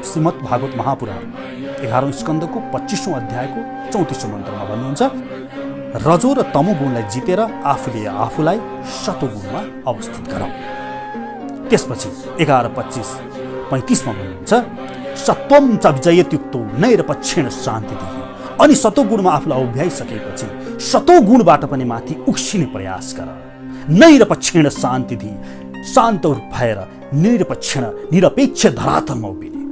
श्रीमद् भागवत महापुराण 11औं स्कन्धको 25औं अध्यायको 34औं मन्त्रमा भन्नुहुन्छ रजो र तमो गुणलाई जितेर आफूलाई सतो गुणमा अवस्थित गराऊ। त्यसपछि 11:25-35 भन्नुहुन्छ सत्वम च विजयत्युक्तो नैरपक्षेण शान्ति दिए। अनि सतो गुणमा आफूलाई उभ्याइसकेपछि सतो गुणबाट पनि माथि उक्सिने प्रयास गर। नैरपक्षेण शान्ति दिए, शान्त भएर निरपेक्ष धरातलमा उभिने।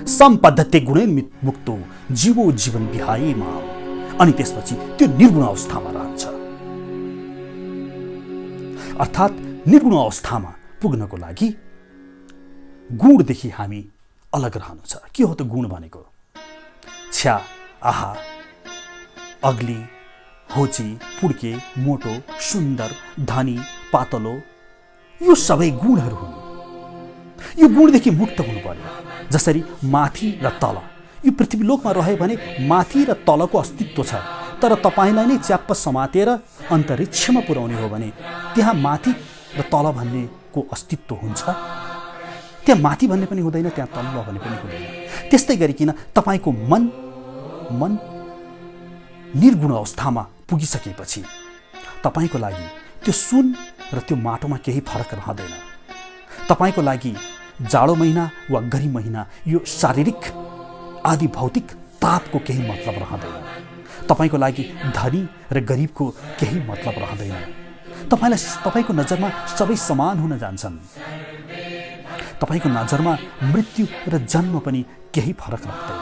सम्पद्धते गुणेन मुक्तो जीवो जीवन विहाय माम। अनि त्यसपछि त्यो निर्गुण अवस्थामा रहन्छ। अर्थात् निर्गुण अवस्थामा पुग्नको लागि गुणदेखि हामी अलग रहनु छ। के हो त गुण भनेको? छ्या, आहा, अग्ली, होची, पुड्के, मोटो, सुन्दर, धनी, पातलो, यो सबै गुणहरू हुन्। यो गुणदेखि मुक्त हुनु पर्यो। जसरी माथि र तल, यो पृथ्वीलोकमा रह्यो भने माथि र तलको अस्तित्व छ, तर तपाईँलाई नै च्याप्प समातेर अन्तरिक्षमा पुर्याउने हो भने त्यहाँ माथि र तल भन्नेको अस्तित्व हुन्छ? त्यहाँ माथि भन्ने पनि हुँदैन, त्यहाँ तल भन्ने पनि हुँदैन। त्यस्तै गरिकन तपाईँको मन निर्गुण अवस्थामा पुगिसकेपछि तपाईँको लागि त्यो सुन र त्यो माटोमा केही फरक रहँदैन। तपाईँको लागि जाडो महिना वा गर्मी महिना यो शारीरिक आदि भौतिक तापको केही मतलब रहँदैन। तपाईँको लागि धनी र गरिबको केही मतलब रहँदैन। तपाईँको नजरमा सबै समान हुन जान्छन्। तपाईँको नजरमा मृत्यु र जन्म पनि केही फरक राख्दैन।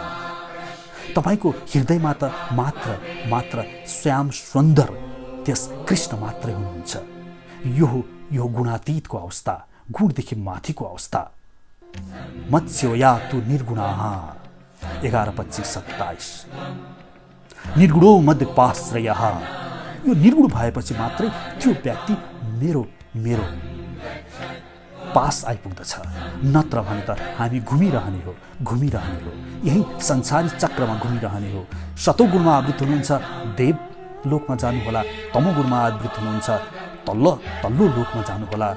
तपाईँको हृदयमा त मात्र श्याम सुन्दर त्यस कृष्ण मात्रै हुनुहुन्छ। यो गुणातीतको अवस्था, गुणदेखि माथिको अवस्था। मत्स्योया तु निर्गुणाः 11:25-27। निर्गुणो मध्यपाश्रयः। यो निर्गुण भएपछि मात्रै त्यो व्यक्ति मेरो पास आइपुग्दछ। नत्र भने त हामी घुमिरहने हो। यही संसारी चक्रमा घुमिरहने हो। सतोगुणमा आवृत हुनुहुन्छ, देव लोकमा जानुहोला। तमोगुणमा आवृत हुनुहुन्छ, तल्लो लोकमा जानुहोला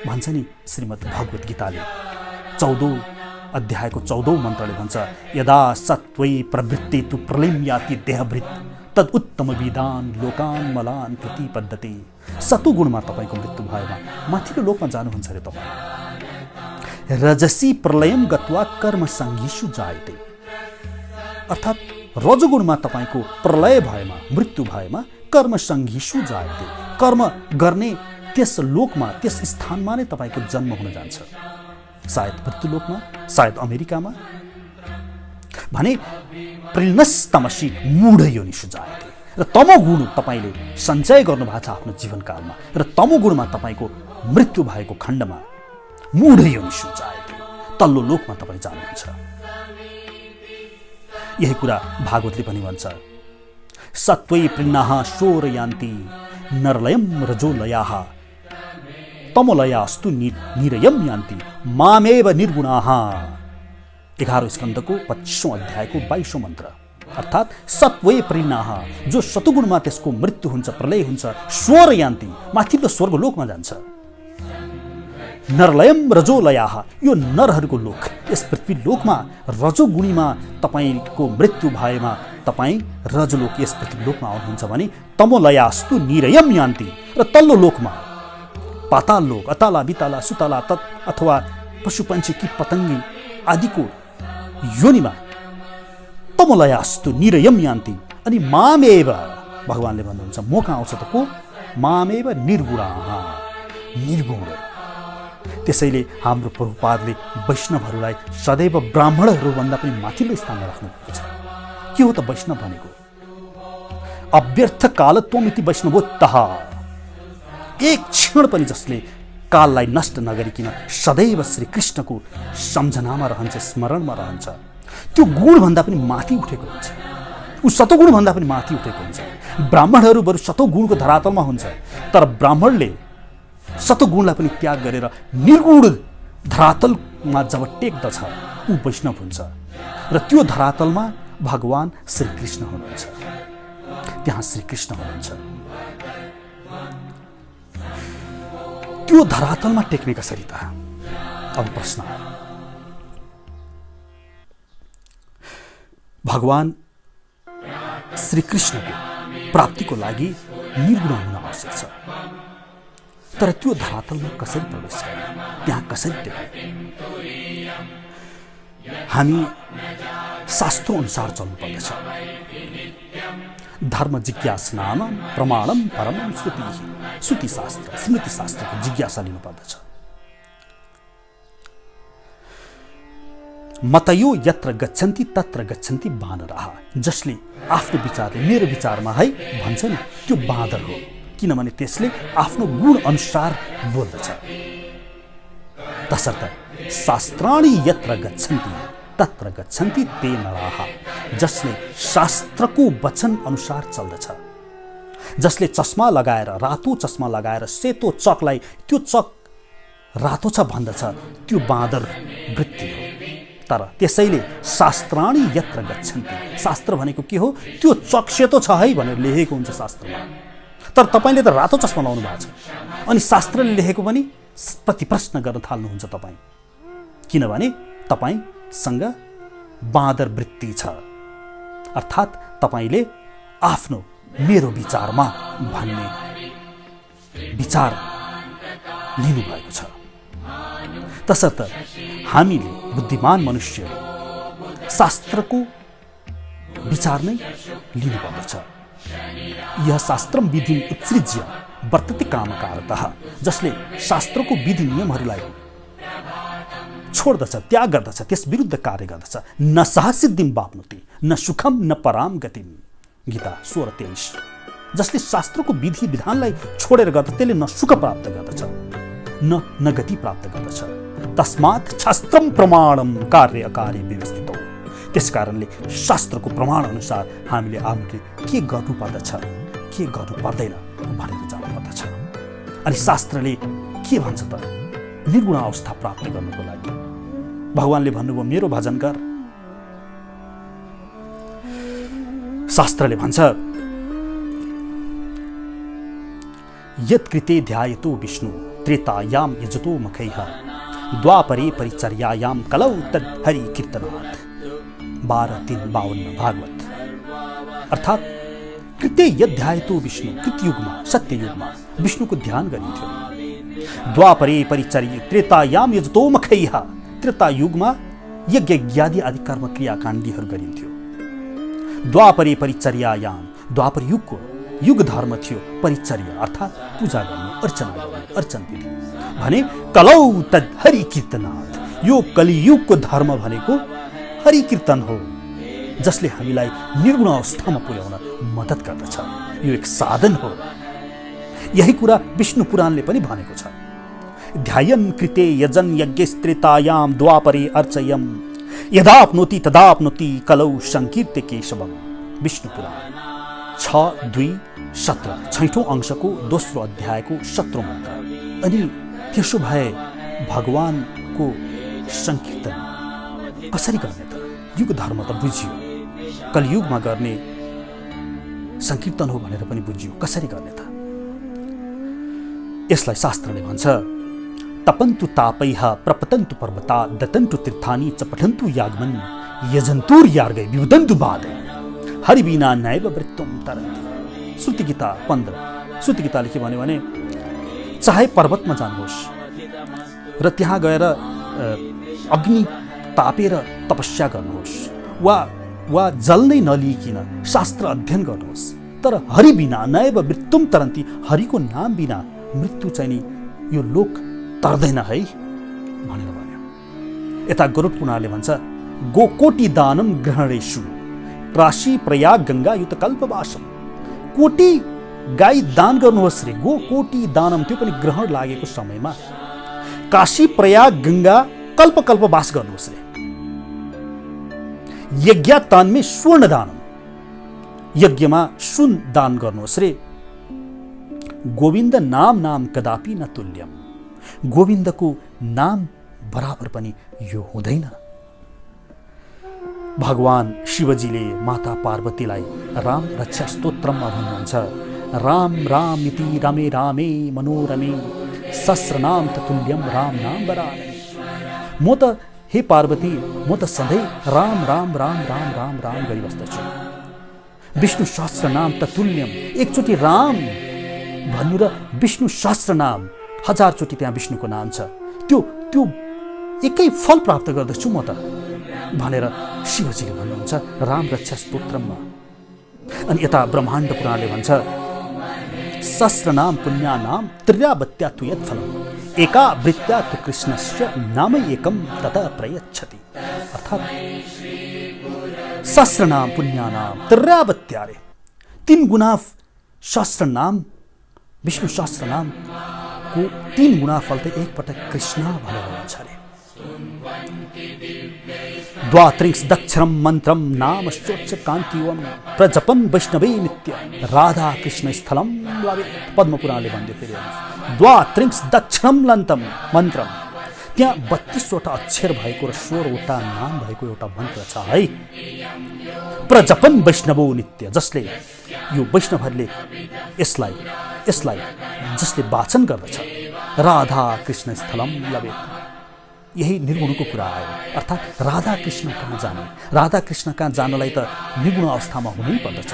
भन्छ नि श्रीमद् भगवत गीताले। 14औं अध्यायको 14औं मन्त्रले भन्छ यदा सत्त्वै प्रवृत्ति तु प्रलयं याति देहभृत तद उत्तम विधान लोकान मलान प्रतिपद्धते। सतोगुणमा तपाईँको मृत्यु भएमा माथिल्लो लोकमा जानुहुन्छ अरे तपाईँ। रजसी प्रलयम गत्वा कर्म सङ्गीषु जायते। अर्थात् रजोगुणमा तपाईँको प्रलय भएमा, मृत्यु भएमा कर्म सङ्गीषु जायते। कर्म गर्ने त्यस लोकमा, त्यस स्थानमा नै तपाईँको जन्म हुन जान्छ। सायद मृत्युलोकमा, सायद अमेरिकामा। भने प्रिलनस्तमसी मूढ योनिषु जायते। र तमोगुण तपाईँले सञ्चय गर्नुभएको छ आफ्नो जीवनकालमा, र तमोगुणमा तपाईँको मृत्यु भएको खण्डमा मूढ योनिषु जायते, तल्लो लोकमा तपाईँ जानुहुन्छ। यही कुरा भागवतले पनि भन्छ सत्त्वै प्रिन्नाः शोरयान्ति नरलयं रजोलयाः तमोलयास्तु निरयं यान्ति मामेव निर्गुणाः। 11औं स्कन्धको 25औं अध्यायको 22औं मन्त्र। अर्थात् सत्त्वै प्रिन्नाः, जो सतुगुणमा त्यसको मृत्यु हुन्छ, प्रलय हुन्छ, स्वर यान्ति, माथिल्लो स्वर्गलोकमा जान्छ। नरलयम रजोलयाः, यो नरहरूको लोक। यस पृथ्वी लोकमा रजोगुणीमा तपाईँको मृत्यु भएमा तपाईँ रजलोक यस पृथ्वीलोकमा आउनुहुन्छ भने तमोलयास्तु निरयम यान्ति, र तल्लो लोकमा पाताल लोक, अताला बिताला सुताला तत् अथवा पशुपन्छी कीट पतङ्गी आदिको योनिमा तमोलयास्तु निरयम यान्ति। अनि मामेव, भगवानले भन्नुहुन्छ म कहाँ आउँछ त को? मामेव निर्गुणाः, निर्गुण। त्यसैले हाम्रो प्रभुपादले वैष्णवहरूलाई सदैव ब्राह्मणहरूभन्दा पनि माथिल्लो स्थानमा राख्नुभएको छ। के हो त वैष्णव भनेको? अव्यर्थ कालत्वमिति वैष्णवोत्तः, एक क्षण पनि जसले काललाई नष्ट नगरिकन सदैव श्री कृष्णको सम्झनामा रहन्छ, स्मरणमा रहन्छ, त्यो गुणभन्दा पनि माथि उठेको हुन्छ। ऊ सतोगुणभन्दा पनि माथि उठेको हुन्छ। ब्राह्मणहरू बरु सतोगुणको धरातलमा हुन्छ, तर ब्राह्मणले सतोगुणलाई पनि त्याग गरेर निर्गुण धरातलमा जब टेक्दछ ऊ वैष्णव हुन्छ। र त्यो धरातलमा भगवान श्रीकृष्ण हुनुहुन्छ, त्यहाँ श्रीकृष्ण हुनुहुन्छ। त्यो धरातलमा टेक्ने कसरी त? अब प्रश्न, भगवान श्रीकृष्णको प्राप्तिको लागि निर्गुण हुन आवश्यक छ, तर त्यो धरातलमा कसरी प्रवेश गर्ने, त्यहाँ कसरी टेक्ने? हामी शास्त्रों अनुसार चल्नुपर्दछ। धर्म जिज्ञासनाम प्रमाणम परमं श्रुति, श्रुति शास्त्र स्मृति शास्त्रको जिज्ञासा लिनुपर्दछ। मतयो यत्र गच्छन्ति तत्र गच्छन्ति बानराः, जसले आफ्नो विचारले मेरो विचारमा है भन्छ नि त्यो बाँदर हो, किनभने त्यसले आफ्नो गुण अनुसार बोल्दछ। तसर्थ शास्त्राणि यत्र गच्छन्ति तत्र गच्छन्ति ते नराः, जसले शास्त्रको वचन अनुसार चल्दछ, जसले चस्मा लगाएर, रातो चस्मा लगाएर सेतो चकलाई त्यो चक रातो छ भन्दछ, त्यो बाँदर वृत्ति हो। तर त्यसैले शास्त्राणि यत्र गच्छन्ति, शास्त्र भनेको के हो? त्यो चक सेतो छ है भनेर लेखेको हुन्छ शास्त्रमा, तर तपाईँले त रातो चस्मा लाउनु भएको छ, अनि शास्त्रले लेखेको पनि प्रति प्रश्न गर्न थाल्नुहुन्छ तपाईँ, किनभने तपाईँसँग बाँदर वृत्ति छ। अर्थात् तपाईँले आफ्नो मेरो विचारमा भन्ने विचार लिनुभएको छ। तसर्थ हामीले बुद्धिमान मनुष्यहरू शास्त्रको विचार नै लिनुपर्दछ। यह शास्त्रम विधि उत्सृज्य वर्तते कामकारतः, जसले शास्त्रको विधि नियमहरूलाई छोड्दछ, त्याग गर्दछ, त्यस विरुद्ध कार्य गर्दछ। न सह सिद्धिम वाप्नोति न सुखम न पराम गतिम, गीता 16:23। जसले शास्त्रको विधि विधानलाई छोडेर गर्दछ त्यसले न सुख प्राप्त गर्दछ न गति प्राप्त गर्दछ। तस्मात् शास्त्रम प्रमाणम कार्य अकार्य व्यवस्थित हो, त्यस कारणले शास्त्रको प्रमाण अनुसार हामीले आफूले के गर्नुपर्दछ के गर्नु पर्दैन भनेर जान्नुपर्दछ। अनि शास्त्रले के भन्छ त? निर्गुण अवस्था प्राप्त गर्नको लागि भगवानले भन्नुभयो मेरो भजन गर। शास्त्रले भन्छ यत्कृते ध्यायतो विष्णु त्रेतायाम यजतो मखैः द्वापरे परिचर्यायाम कलौ तद्धरि कीर्तनात्। 12:3-52 भागवत। अर्थात् कृत्य यध्यायतो विष्णु, कृतयुगमा सत्ययुगमा विष्णुको ध्यान गरिन्थ्यो। द्वापरे परिचर्य त्रेतायाम यजतो मखैः, त्रेतायुगमा यज्ञ ज्ञादि आदि कर्म क्रियाकाण्डीहरू गरिन्थ्यो। द्वापरे परिचर्यायाम, द्वापर युगको युग धर्म थियो परिचर्या, अर्थात् पूजा गर्ने, अर्चना गर्ने, अर्चन विधि भने कलौ तद् हरि कीर्तनात्। यो कलियुगको धर्म भनेको हरि कीर्तन हो, जसले हामीलाई निर्गुण अवस्थामा पुर्याउन मद्दत गर्दछ। यो एक साधन हो। यही कुरा विष्णु पुराणले पनि भनेको छ। ध्यायन् कृते यजन यज्ञस्त्रेतायाम द्वापरे अर्चयम यदाप्नोति तदाप्नोति कलौ संकीर्त्य केशवम। विष्णु पुराण 6:2-17 छैठौं अंशको दोस्रो अध्यायको 17औं मन्त्र। अनि त्यसो भए भगवानको संकीर्तन कसरी गर्ने त? युग धर्म त बुझियो, कलियुगमा गर्ने संकीर्तन हो भनेर पनि बुझियो, कसरी गर्ने त? यसलाई शास्त्रले भन्छ तपन्तु तापैः प्रपतन्तु पर्वता दतन्तु तीर्थानि च पठन्तु यागमन् यजन्तुर्यार्गै विवदन्तु बाधै। हरि बिना नैव मृत्युम तरन्ति। श्रुति गीता 15। श्रुति गीताले के भन्यो भने चाहे पर्वतमा जानुहोस् र त्यहाँ गएर अग्नि तापेर तपस्या गर्नुहोस् वा जल नै नलिइकन शास्त्र अध्ययन गर्नुहोस्, तर हरि बिना नैव मृत्युम तरन्ति, हरिको नाम बिना मृत्यु चाहिँ नि यो लोक तर्दैन है भनेर भन्यो। यता गरुड पुराणले भन्छ गोकोटी दानम ग्रहणेषु काशी प्रयाग गंगा युत कल्पवासम। कोटी गाई दान गर्नुहोस् रे, गोकोटी दानम, त्यो पनि ग्रहण लागेको समयमा। काशी प्रयाग गंगा कल्प कल्प वास गर्नुहोस् रे। यज्ञातान्मे स्वर्ण दानम, यज्ञमा सुन दान गर्नुहोस् रे। गोविन्द नाम नाम कदापि न तुल्यम, गोविन्दको नाम बराबर पनि यो हुँदैन। भगवान शिवजीले माता पार्वतीलाई राम रक्षा स्तोत्रमा भन्नुहुन्छ राम राम इति रमे रामे मनोरमे सहस्रनाम ततुल्यम राम नाम वरानने। म त हे पार्वती, म त सधैँ राम राम राम राम राम राम गरिबस्दछु। विष्णु सहस्रनाम ततुल्यम, एकचोटि राम भन्नु र विष्णु सहस्रनाम, 1000 चोटि त्यहाँ विष्णुको नाम छ, त्यो एकै फल प्राप्त गर्दछु म त भनेर शिवजीले भन्नुहुन्छ राम रक्षा स्तोत्रमा। अनि यता ब्रह्माण्ड पुराणले भन्छ सहस्रनाम पुण्यानाम त्र्यावत्या तु यत्फलम् एका वृत्त्या तु कृष्णस्य नामै एकम तत प्रयच्छति। अर्थात सहस्रनाम पुण्यानाम त्र्यावत्या रे, 3 गुना सहस्रनाम विष्णु सहस्रनाम को 3 गुना फल त एकपटक कृष्ण भनेर भन्छ रे। द्वात्रिंश दक्षरम मंत्रम नाम शोच कांतिवम प्रजपन वैष्णवे नित्य राधा कृष्ण स्थलम लवे। पद्म पुराणले भन्दै फेरि द्वात्रिंश दक्षरम लन्तम मन्त्रम, त्यहाँ 32 वटा अक्षर भएको र 16 वटा नाम भएको एउटा मन्त्र छ है। प्रजपन वैष्णवो नित्य, जसले यो वैष्णवहरूले यसलाई जसले वाचन गर्दछ राधा कृष्ण स्थलम लवे। यही निर्गुणको कुरा आयो। अर्थात् राधा कृष्ण कहाँ जाने, राधा कृष्ण कहाँ जानलाई त निर्गुण अवस्थामा हुनै पर्दछ।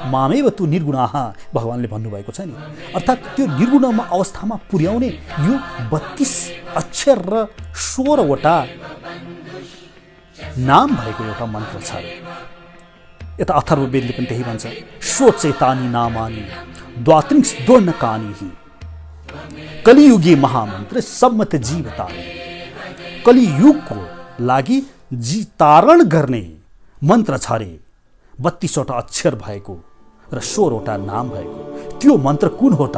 मामेव तु निर्गुणाः भगवानले भन्नुभएको छ नि। अर्थात् त्यो निर्गुण अवस्थामा पुर्याउने यो 32 अक्षर र 16 वटा नाम भएको एउटा मन्त्र छ। यता अथर्ववेदले पनि त्यही भन्छ स्वचेतानि नामानि द्वात्रिंश दोर्णकानि कलियुगे महामन्त्र सम्मत जीवतानि। कलियुगको लागि तारण गर्ने मन्त्र छ रे, 32 वटा अक्षर भएको र 16 वटा नाम भएको। त्यो मन्त्र कुन हो त?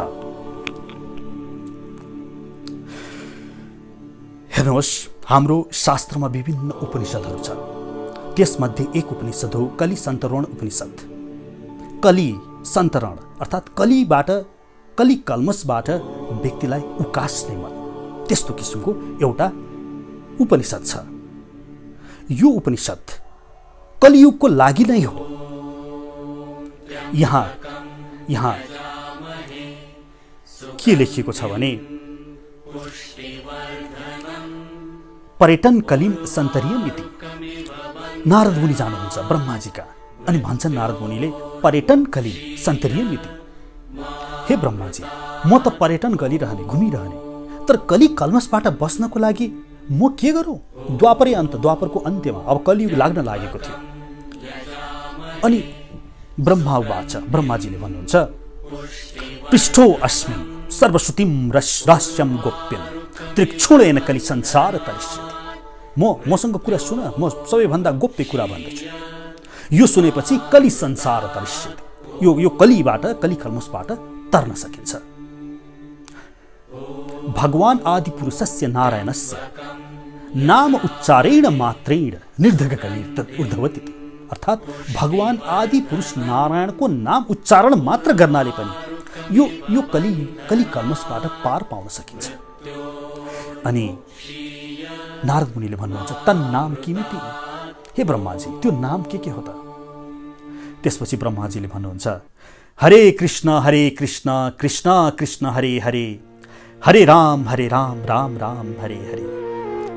हेर्नुहोस्, हाम्रो शास्त्रमा विभिन्न उपनिषदहरू छ। त्यसमध्ये एक उपनिषद हो कलि सन्तरण उपनिषद। कलि सन्तरण अर्थात् कलि कल्मसबाट व्यक्तिलाई उकास्ने मन, त्यस्तो किसिमको एउटा उपनिषद छ। यो उपनिषद कलियुगको लागि नै हो। यहाँ के लेखिएको छ भने पर्यटन कलिम सन्तरियम इति। नारद मुनि जानुहुन्छ ब्रह्माजीका, अनि भन्छन् नारद मुनिले पर्यटन कलिम सन्तरियम इति। हे ब्रह्माजी, म त पर्यटन गरिरहने, घुमिरहने, तर कलि कल्मसबाट बस्नको लागि म के गरौँ? द्वापरको अन्त्यमा अब कलियुग लाग्न लागेको थियो। अनि ब्रह्माजीले भन्नुहुन्छ पृष्ठो अस्मि सर्वश्रुतिम रहस्यम गोप्यम त्रिक्षुणेन कलि संसार तरिष्यति। मसँग कुरा सुन, म सबैभन्दा गोप्य कुरा भन्दछु। यो सुनेपछि कलि संसार तरिष्यति, यो कलिबाट, कलि कल्मसबाट तर्न सकिन्छ। भगवान आदि पुरुषस्य नारायणस्य नाम उच्चारेण मात्रेण निर्धगकलिर ऊर्ध्ववति। अर्थात् भगवान आदि पुरुष नारायणको नाम उच्चारण मात्र गर्नाले पनि यो कलि कल्मसबाट पार पाउन सकिन्छ। अनि नारद मुनिले भन्नुहुन्छ तन्नाम किमिति। हे ब्रह्माजी, त्यो नाम के हो त? त्यसपछि ब्रह्माजीले भन्नुहुन्छ हरे कृष्ण कृष्ण कृष्ण हरे हरे, हरे राम राम राम हरे हरे।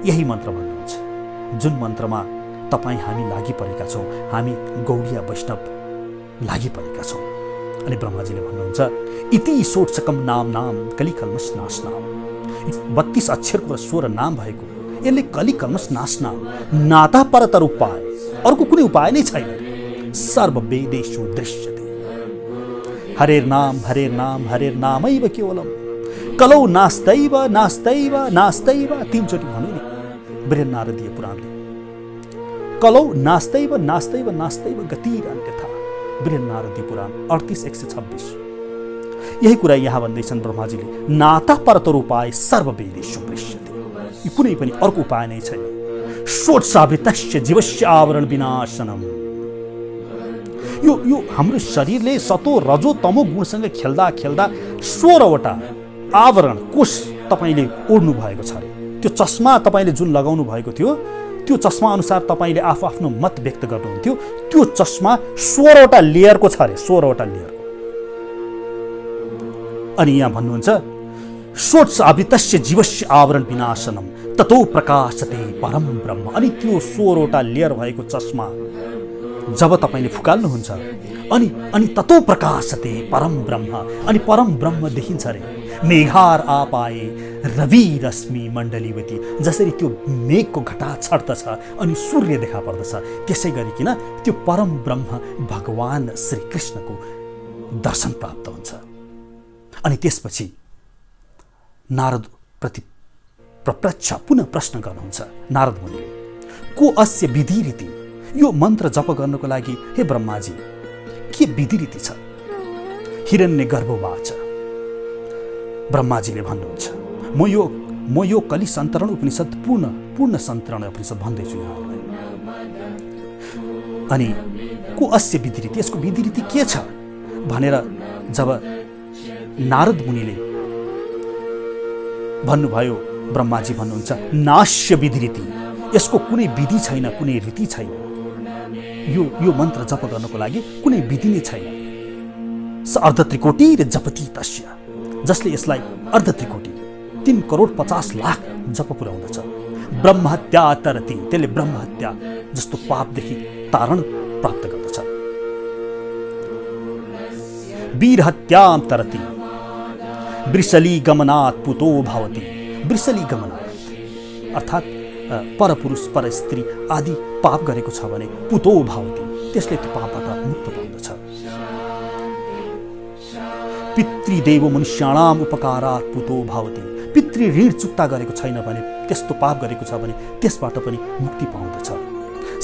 यही मन्त्र भन्नुहुन्छ, जुन मन्त्रमा तपाईँ हामी लागि परेका छौँ। हामी गौडिया वैष्णव लागिपरेका छौँ। अनि ब्रह्माजीले भन्नुहुन्छ इति षोडशकम नाम नाम कलिकल्मष नाश नाम। 32 अक्षरको र 16 नाम भएको यसले कलिकल्मष नाश नाम नाता परतर उपाय, अर्को कुनै उपाय नै छैन। सर्व वेदेषु दृश्यते हरेर नाम हरेर नामैव केवलम कलौ नास्दैव नास्दैव नास्दैव। 3 चोटि भन्यो नि बृहन्नारदीय पुराणले। कलौ नास्दैव नास्दैव नास्दैव गतिर अन्यथा। बृहन्नारदीय पुराण 38:126। यही कुरा यहाँ भन्दैछन् ब्रह्माजीले, नाता परतर उपाय सर्व वेदेषु दृश्यते। यो कुनै पनि अर्को उपाय नै छैन। षोडशावृतस्य जीवस्य आवरण विनाशनम। यो हाम्रो शरीरले सतो रजो तमो गुणसँग खेल्दा खेल्दा 16वटा आवरण कोष तपाईले ओढ्नु भएको छ रे। त्यो चस्मा तपाईले जुन लगाउनु भएको थियो, त्यो चस्मा अनुसार तपाईले आफ्नो मत व्यक्त गर्नुहुन्थ्यो। त्यो चस्मा 16वटा लेयरको छ रे, 16वटा लेयरको। अनि यहाँ भन्नुहुन्छ षोडशावृतस्य जीवस्य आवरण विनाशनम ततो प्रकाशते परम ब्रह्म। अनि त्यो 16वटा लेयर भएको चस्मा जब तपाईले फुकाल्नुहुन्छ अनि ततो प्रकाशते परम ब्रह्म, अनि परम ब्रह्म देखिन्छ रे। मेघार आपाए रवि रश्मि मण्डलीवती। जसरी त्यो मेघको घटा छड्दछ अनि सूर्य देखा पर्दछ, त्यसै गरिकन त्यो परम ब्रह्म भगवान श्री कृष्णको दर्शन प्राप्त हुन्छ। अनि त्यसपछि नारद प्रति प्रप्रच्छ पुनः प्रश्न गर्नुहुन्छ नारद मुनिले, को अस्य विधि रीति। यो मन्त्र जप गर्नको लागि हे ब्रह्माजी के विधि रीति छ। हिरण्य गर्भवाच। ब्रह्माजीले भन्नुहुन्छ म यो कलि सन्तरण उपनिषद पूर्ण सन्तरण उपनिषद भन्दैछु यहाँहरूलाई। अनि को अस्य विधि रीति, यसको विधि रीति के छ भनेर जब नारद मुनिले भन्नुभयो, ब्रह्माजी भन्नुहुन्छ नाश्य विधि रीति। यसको कुनै विधि छैन, कुनै रीति छैन। यो मन्त्र जप गर्नको लागि कुनै विधि नै छैन। स अर्धत्रिकोटी र जपति तस्य। जसले यसलाई अर्धत्रिकोटी 3,50,00,000 जप पुर्याउँदछ। ब्रह्महत्या तरति, त्यसले ब्रह्महत्या जस्तो पापदेखि तारण प्राप्त गर्दछ। वीरहत्यां तरति वृषली गमनात् पुतो भवति। वृषली गमनात् अर्थात् परपुरुष पर स्त्री आदि पाप गरेको छ भने पुतो भवति, त्यसले त्यो पापबाट मुक्त पाउँदछ। पितृदेव मनुष्याणाम उपकारात् पुतो भवति। पितृ ऋण चुक्ता गरेको छैन भने, त्यस्तो पाप गरेको छ भने त्यसबाट पनि मुक्ति पाउँदछ।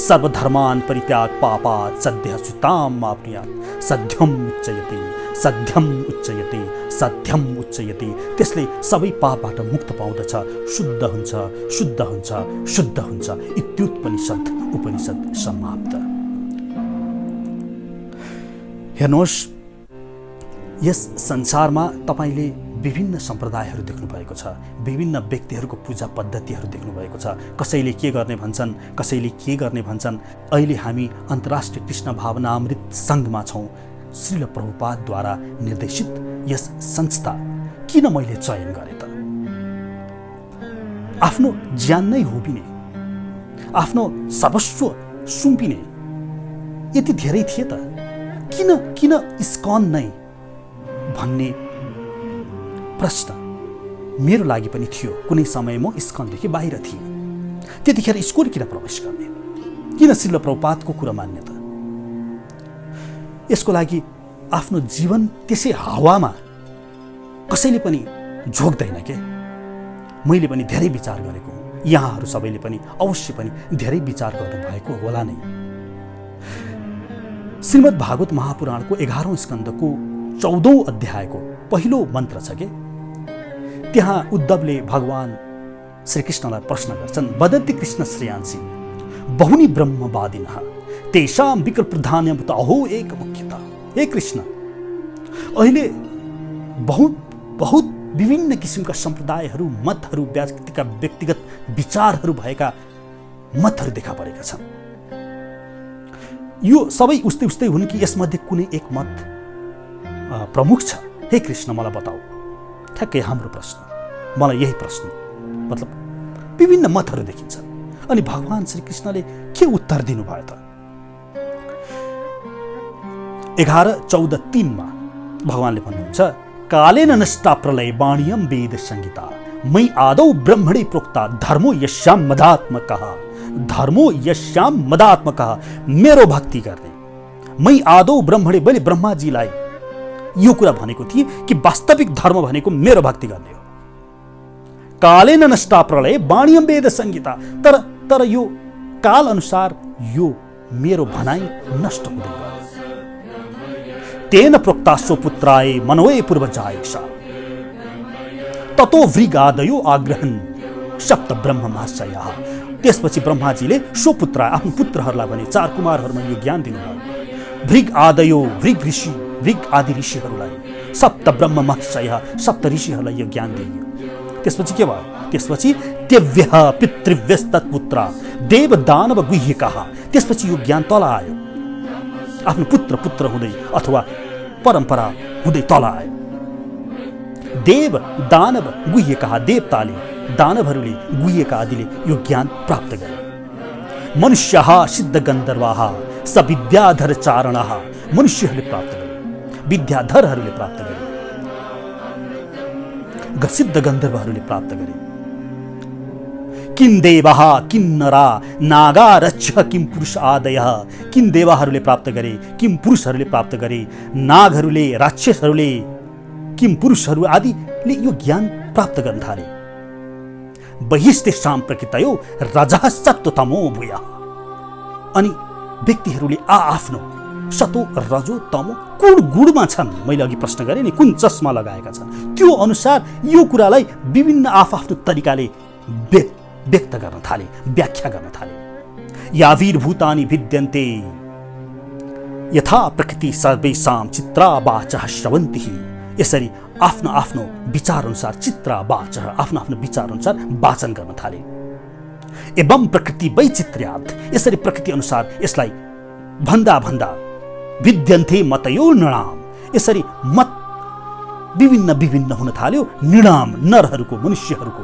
सर्वधर्मान परित्याग पापात् सद्यः सुताम माप्नुयात्। सध्यम उच्चयते सध्यम उच्चयते सध्यम उच्चयते। त्यसले सबै पापबाट मुक्त पाउँदछ, शुद्ध हुन्छ शुद्ध हुन्छ शुद्ध हुन्छ। इत्युत्पनिषद उपनिषद समाप्त। हेर्नुहोस्, यस संसारमा तपाईले विभिन्न सम्प्रदायहरू देख्नु भएको छ, विभिन्न व्यक्तिहरूको पूजा पद्धतिहरू देख्नु भएको छ। कसैले के गर्ने भन्छन्, कसैले के गर्ने भन्छन्। अहिले हामी अन्तर्राष्ट्रिय कृष्ण भावनामृत सङ्घमा छौँ। श्रील प्रभुपादद्वारा निर्देशित यस संस्था किन मैले चयन गरेँ त? आफ्नो ज्यान नै होपिने, आफ्नो सर्वस्व सुम्पिने यति धेरै थिए त किन इस्कन नै भन्ने प्रश्न मेरो लागि पनि थियो। कुनै समय म इस्कनदेखि बाहिर थिएँ। त्यतिखेर स्कुल किन प्रवेश गर्ने, किन श्रील प्रभुपादको कुरा मान्ने त? यसको लागि आफ्नो जीवन त्यसै हावामा कसैले पनि झोक्दैन के। मैले पनि धेरै विचार गरेको हुँ, यहाँहरू सबैले पनि अवश्य पनि धेरै विचार गर्नुभएको होला नै। श्रीमद् भागवत महापुराणको 11औं स्कन्धको 14औं अध्यायको पहिलो मन्त्र छ के। त्यहाँ उद्धवले भगवान श्रीकृष्णलाई प्रश्न गर्छन्, वदन्ति कृष्ण श्रेयांसी बहुनी ब्रह्मवादिनः तेषां विकल्पप्रधान्यं त अहो एक मुख्यता। हे कृष्ण, अहिले बहुत विभिन्न किसिमका सम्प्रदायहरू, मतहरू, व्यक्तिगत विचारहरू भएका मतहरू देखा परेका छन्। यो सबै उस्तै हुन् कि यसमध्ये कुनै एक मत प्रमुख छ? हे कृष्ण, मलाई बताऊ। ठ्याक्कै हाम्रो प्रश्न, मलाई यही प्रश्न, मतलब विभिन्न मतहरू देखिन्छ। अनि भगवान श्रीकृष्णले के उत्तर दिनुभयो त? 11:14-3 भगवानले भन्नुहुन्छ, कालेन नष्टा प्रलय वाणियम वेद संहिता मै आदौ ब्रह्मणे प्रोक्ता धर्मो यस्याम मदात्मकः। धर्मो यस्याम मदात्मकः, मेरो भक्ति गर्ने। मै आदौ ब्रह्मणे, मैले ब्रह्माजीलाई यो कुरा भनेको थिएँ कि वास्तविक धर्म भनेको मेरो भक्ति गर्ने हो। कालेन नष्टा प्रलय वाणियम वेद संहिता, तर यो काल अनुसार यो मेरो भनाइ नष्ट हुँदै गयो। तेन प्रोक्ता सो पुत्राय मनवे पूर्वजायसा ततो वृगादयो आग्रहन् सप्त ब्रह्म महाशयः। त्यसपछि ब्रह्माजीले सो पुत्र, आफ्नो पुत्रहरूलाई भने, 4 कुमारहरूमा यो ज्ञान दिनुभयो। वृग आदयो, वृग आदि ऋषिहरूलाई, सप्त ब्रह्म महाशयः, सप्त ऋषिहरूलाई यो ज्ञान दिइयो। त्यसपछि के भयो? त्यसपछि तेभ्यः पितृव्यस्तत्पुत्रा देव दानव गुह्यकाः। त्यसपछि यो ज्ञान तल आयो, आफ्नो पुत्र हुँदै अथवा परम्परा हुँदै तल आयो। देव दानव गुह्यकाः, देवताले, दानवहरूले, गुह्यका आदिले यो ज्ञान प्राप्त गरे। मनुष्यः सिद्ध गन्धर्वाः स विद्याधर चारणाः, मनुष्यहरूले प्राप्त गरे, विद्याधरहरूले प्राप्त गरे, सिद्ध गन्धर्वहरूले प्राप्त गरे। किन देवाः किन नरा नागा रक्ष किम पुरुष आदयः, किन देवाहरूले प्राप्त गरे, किम पुरुषहरूले प्राप्त गरे, नागहरूले, राक्षसहरूले, किम पुरुषहरू आदिले यो ज्ञान प्राप्त गर्न थाले। बहिस्तेषां प्रकृतयो रजः सत्त्वतमो भूयः, अनि व्यक्तिहरूले आफ्नो सतो रजो तमो कुन गुणमा छन्, मैले अघि प्रश्न गरेँ नि, कुन चस्मा लगाएका छन्, त्यो अनुसार यो कुरालाई विभिन्न आफ्नो तरिकाले व्यक्त गर्न थाले, व्याख्या गर्न थाले। यावीर्भूतानि भिद्यन्ते यथा प्रकृति सर्वेषां चित्रा वाचः श्रवन्ति। यसरी आफ्नो विचार अनुसार चित्रा वाचः, आफ्नो विचार अनुसार वाचन गर्न थाले। एवं प्रकृति वैचित्र्यात्, यसरी प्रकृति अनुसार यसलाई भन्दा विद्यन्ते मतयो नृणाम, यसरी मत विभिन्न हुन थाल्यो नृणाम, नरहरूको, मनुष्यहरूको।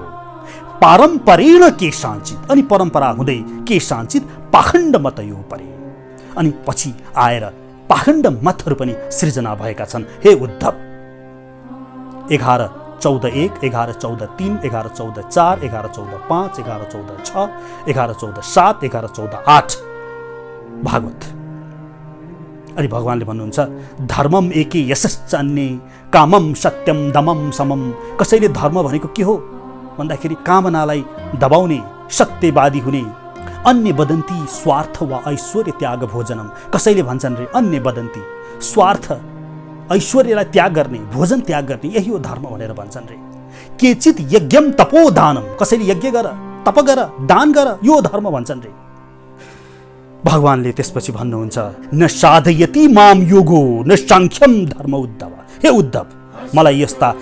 पारम्परेण केशाञ्चित, अनि परम्परा हुँदै केशाञ्चित पाखण्ड मतयो परे, अनि पछि आएर पाखण्ड मतहरू पनि सृजना भएका छन्। हे उद्धव, 11:14-1, 11:14-3, 11:14-4, 11:14-5, 11:14-6, 11:14-7, 11:14-8 भागवत। अनि भगवानले भन्नुहुन्छ, धर्मम एके यशश्चान्ये कामम सत्यम दमम समम। कसैले धर्म भनेको के हो भन्दाखेरि कामनालाई दबाउने, सत्यवादी हुने। अन्य वदन्ती स्वार्थ वा ऐश्वर्य त्याग भोजनम, कसैले भन्छन् रे अन्य वदन्ती स्वार्थ ऐश्वर्यलाई त्याग गर्ने, भोजन त्याग गर्ने, यही हो धर्म भनेर भन्छन् रे। केचित यज्ञम तपोदानम, कसैले यज्ञ गर, तप गर, दान गर, यो धर्म भन्छन् रे। भगवानले त्यसपछि भन्नुहुन्छ, न साधयति माम योगो न सांख्यम धर्म उद्धव। हे उद्धव, मलाई यस्ता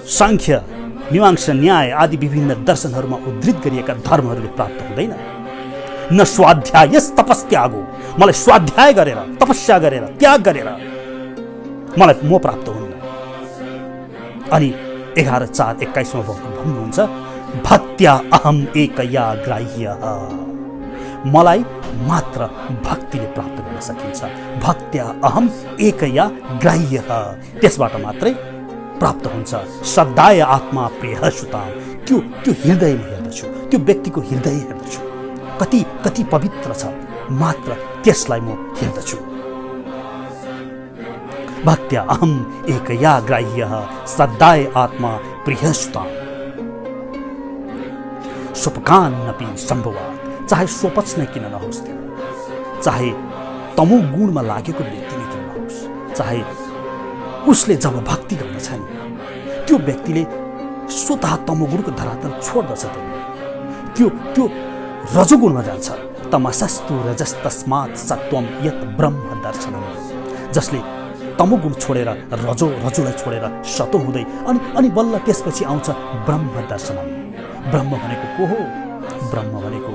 सांख्य, मीमांसा, न्याय आदि विभिन्न दर्शनहरूमा उद्धृत गरिएका धर्महरूले प्राप्त हुँदैन। न स्वाध्यायस तपस्त्यागो, मलाई स्वाध्याय गरेर, तपस्या गरेर, त्याग गरेर मलाई म प्राप्त हुन्न। अनि 11:4-21 भन्नुहुन्छ, भक्त्या अहम एकया ग्राह्यः, मलाई मात्र भक्तिले प्राप्त गर्न सकिन्छ। भक्त्या अहम एकया ग्राह्यः, त्यसबाट मात्रै प्राप्त हुन्छ। श्रद्धाय आत्मा प्रियः सुताम, त्यो हृदयमा हेर्दछु, त्यो व्यक्तिको हृदय हेर्दछु, कति पवित्र छ, मात्र त्यसलाई म हेर्दछु। भक्त्या अहम एकया ग्राह्यः श्रद्धाय आत्मा प्रियः सुताम। स्वपकान्नपि सम्भवात्, चाहे स्वपच नै किन नहोस्, त्यो चाहे तमो गुणमा लागेको व्यक्ति नै किन नहोस्, चाहे उसले जब भक्ति गर्दछ नि, त्यो व्यक्तिले स्वतः तमोगुणको धरातल छोड्दछ। त्यो रजोगुणमा जान्छ। तमसस्तु रजस्तस्मात् सत्वम यत् ब्रह्म दर्शनम, जसले तमोगुण छोडेर रजोलाई छोडेर सतो हुँदै अनि बल्ल त्यसपछि आउँछ ब्रह्म दर्शनम। ब्रह्म भनेको को हो? ब्रह्म भनेको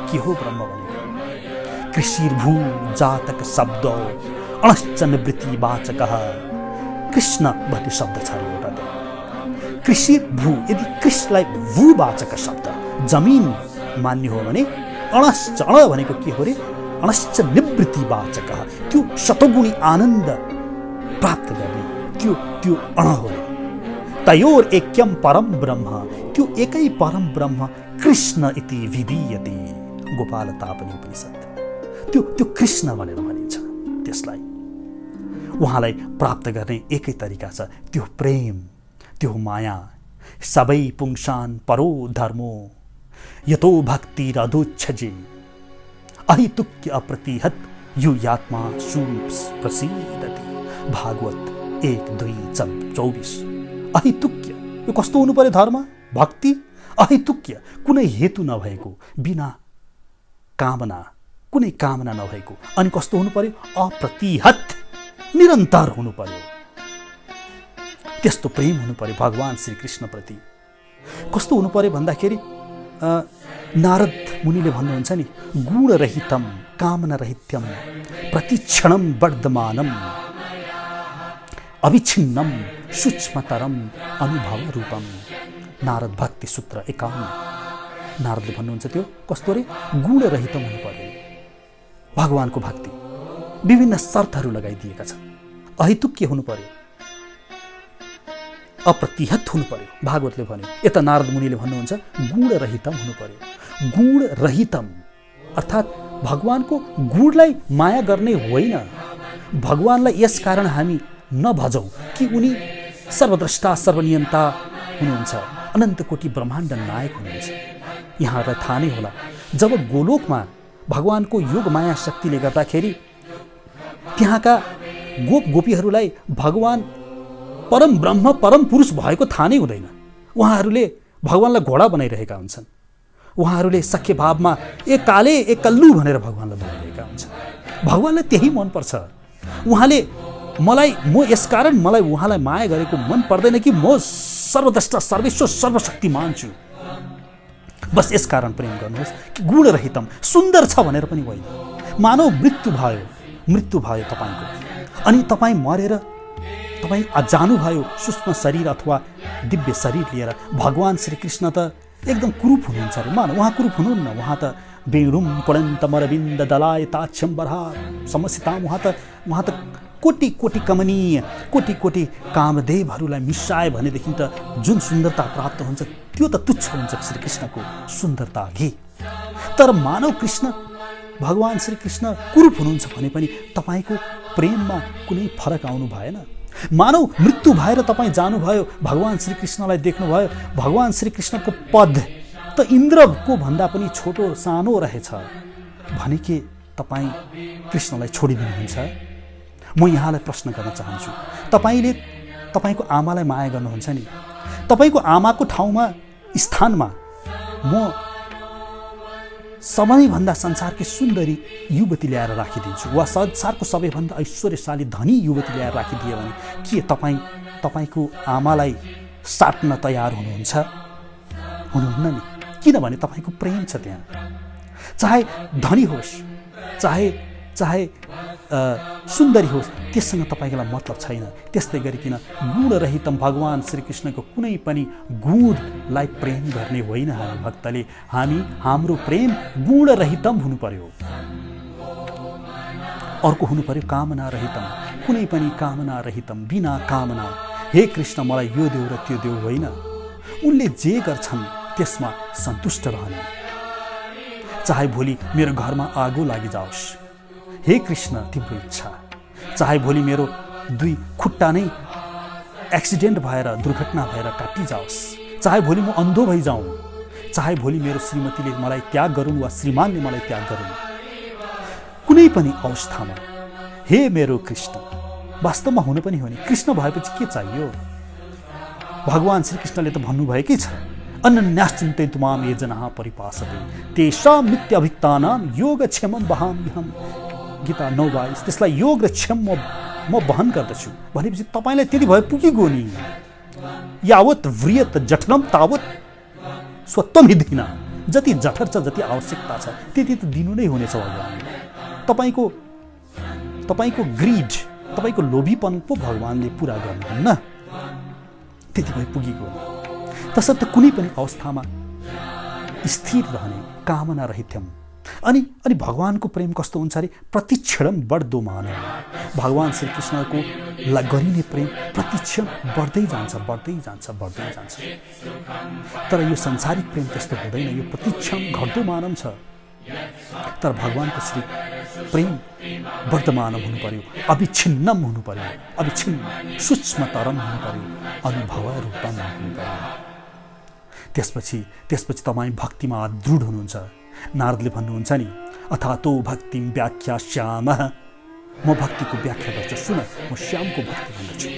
के हो? ब्रह्म भनेको कृषिर्भू जातक शब्द अणश्च निवृत्ति वाचकः। कृष्ण भन्ने शब्द छ एउटा त। कृषिर्भू, यदि कृष्णलाई भूवाचक शब्द जमिन मान्ने हो भने अणश्च, अण भनेको के हो रे? अणश्च निवृत्ति प्रीतिवाचक त्यो शतगुणी आनन्द प्राप्त गर्ने त्यो अणहोले तयोर ऐक्यम परम ब्रह्म त्यो एकै परम ब्रह्म कृष्ण इति विधीयते गोपाल तापनी उपनिषद त्यो कृष्ण भनेर भनिन्छ त्यसलाई उहाँलाई प्राप्त गर्ने एकै तरिका छ त्यो प्रेम त्यो माया सबै पुंसान परो धर्मो यतो भक्ति रधोच्छजे अहितुक्य अप्रतिहत यो यात्मा सुप्रसिद्धति भागवत 1:2:24 अहितुक्य यो कस्तो हुनु पर्यो धर्म भक्ति अहितुक्य कुनै हेतु नभएको बिना कामना कुनै कामना नभएको अनि कस्तो हुनु पर्यो अप्रतिहत निरन्तर हुनु पर्यो त्यस्तो प्रेम हुनु पर्यो भगवान श्री कृष्ण प्रति कस्तो हुनु पर्यो भन्दाखेरि नारद मुनिले भन्नुहुन्छ नि गुणरहितम कामनारहित्यम प्रतिक्षणम वर्धमानम अविच्छिन्नम सूक्ष्मतरम अनुभव रूपम नारद भक्ति सूत्र 51 नारदले भन्नुहुन्छ त्यो कस्तो रे गुणरहितम हुनु पर्यो भगवानको भक्ति विभिन्न शर्तहरू लगाइदिएका छन् अहितुक्य हुनु पर्यो अप्रतिहत हुनु पर्यो भागवतले भन्यो यता नारद मुनिले भन्नुहुन्छ गुणरहितम हुनु पर्यो गुणरहितम अर्थात् भगवानको गुणलाई माया गर्ने होइन भगवानलाई यस कारण हामी नभजौँ कि उनी सर्वद्रष्टा सर्वनियन्ता हुनुहुन्छ अनन्त कोटि ब्रह्माण्ड नायक हुनुहुन्छ यहाँहरूलाई थाहा नै होला जब गोलोकमा भगवानको योग माया शक्तिले गर्दाखेरि त्यहाँका गोप गोपीहरूलाई भगवान परम ब्रह्म परम पुरुष भएको थाहा नै हुँदैन उहाँहरूले भगवानलाई घोडा बनाइरहेका हुन्छन् उहाँहरूले सख्य भावमा एक काले एक कल्लु भनेर भगवानलाई बोलिरहेका हुन्छन् भगवानलाई त्यही मनपर्छ उहाँले मलाई म यसकारण मलाई उहाँलाई माया गरेको मन पर्दैन कि म सर्वद्रष्टा सर्वेश्वर सर्वशक्तिमान छु बस यसकारण प्रेम गर्नुहोस् कि गुणरहितम सुन्दर छ भनेर पनि होइन मानव मृत्यु भयो तपाईँको अनि तपाईँ मरेर तपाईँ जानुभयो सूक्ष्म शरीर अथवा दिव्य शरीर लिएर भगवान श्रीकृष्ण त एकदम कुरूप हुनुहुन्छ अरे मानव उहाँ कुरूप हुनुहुन्न उहाँ त बेरुम पुणन्तमरविन्द दलाय ताक्षम बरहा समसिताम उहाँ त कोटि कोटि कमनीय कोटि कोटि कामदेवहरूलाई मिसाए भनेदेखि त जुन सुन्दरता प्राप्त हुन्छ त्यो त तुच्छ हुन्छ श्रीकृष्णको सुन्दरता अघि तर मानव कृष्ण भगवान श्रीकृष्ण कुरूप हुनुहुन्छ भने पनि तपाईँको प्रेममा कुनै फरक आउनु भएन मानव मृत्यु भएर तपाईँ जानुभयो भगवान श्रीकृष्णलाई देख्नुभयो भगवान श्रीकृष्णको पद त इन्द्रको भन्दा पनि छोटो सानो रहेछ भने के तपाईँ कृष्णलाई छोडिदिनुहुन्छ म यहाँलाई प्रश्न गर्न चाहन्छु तपाईले तपाईको आमालाई माया गर्नुहुन्छ नि तपाईको आमाको ठाउँमा स्थानमा म सबैभन्दा संसारकी सुन्दरी युवती ल्याएर राखिदिन्छु वा संसारको सबैभन्दा ऐश्वर्यशाली धनी युवती ल्याएर राखिदिए भने के तपाईको आमालाई साट्न तयार हुनुहुन्छ हुनुहुन्न नि किनभने तपाईको प्रेम छ त्यहाँ चाहे धनी होस् चाहे सुन्दरी होस् त्यससँग तपाईलाई मतलब छैन त्यस्तै गरिकन गुणरहितम भगवान श्रीकृष्णको कुनै पनि गुणलाई प्रेम गर्ने होइन हामी भक्तले हाम्रो प्रेम गुणरहितम हुनु पर्यो अर्को हुनु पर्यो कामना रहितम कुनै पनि कामना रहितम बिना कामना हे कृष्ण मलाई यो देऊ र त्यो देऊ होइन उनले जे गर्छन् त्यसमा सन्तुष्ट रहने चाहे भोलि मेरो घरमा आगो लागि जाओस् हे कृष्ण तिम्रो इच्छा चाहे भोलि मेरो दुई खुट्टा नै एक्सिडेन्ट भएर दुर्घटना भएर काटी जाओस् चाहे भोलि म अन्धो भइजाउँ चाहे भोलि मेरो श्रीमतीले मलाई त्याग गरून् वा श्रीमानले मलाई त्याग गरून् कुनै पनि अवस्थामा हे मेरो कृष्ण वास्तवमा हुनु पनि हो नि कृष्ण भएपछि के चाहियो भगवान श्रीकृष्णले त भन्नुभएकै छ अनन्याश्चिन्तयन्तु मां ये जनाः परिपासते तेषां नित्यभिक्तानां योगक्षेमं वहाम्यहम् गीता 9:22 त्यसलाई योग र क्षम म वहन गर्दछु भनेपछि तपाईलाई त्यति भए पुगेको नि यावत व्रियत जठरम तावत स्वत्वम हिदिना जति जठर छ जति आवश्यकता छ त्यति त दिनु नै हुनेछ भगवानले तपाईको ग्रीड तपाईको लोभीपन पो भगवानले पूरा गर्नुहुन्न त्यति भए पुगेको नि तसर्थ कुनै पनि अवस्थामा स्थिर रहने कामना रहित्यम अनि अनि भगवानको प्रेम कस्तो हुन्छ अरे प्रतिक्षण बढ्दो मानव। भगवान श्रीकृष्णको गरिने प्रेम प्रतिक्षण बढ्दै जान्छ बढ्दै जान्छ बढ्दै जान्छ। तर यो संसारिक प्रेम त्यस्तो हुँदैन, यो प्रतिक्षण घट्दो मानव छ। तर भगवानको श्री प्रेम वर्तमानम हुनु पर्यो, अविच्छिन्नम हुनु पर्यो, अविच्छिन्न सूक्ष्मतरम हुनु पर्यो, अनुभव रूपम हुनु पर्यो। त्यसपछि तपाईँ भक्तिमा दृढ हुनुहुन्छ। नारदले भन्नुहुन्छ नि, अथातो भक्तिम व्याख्यास्याम, म भक्तिको व्याख्या गर्छु, सुन, म श्यामको भक्ति भन्दछु।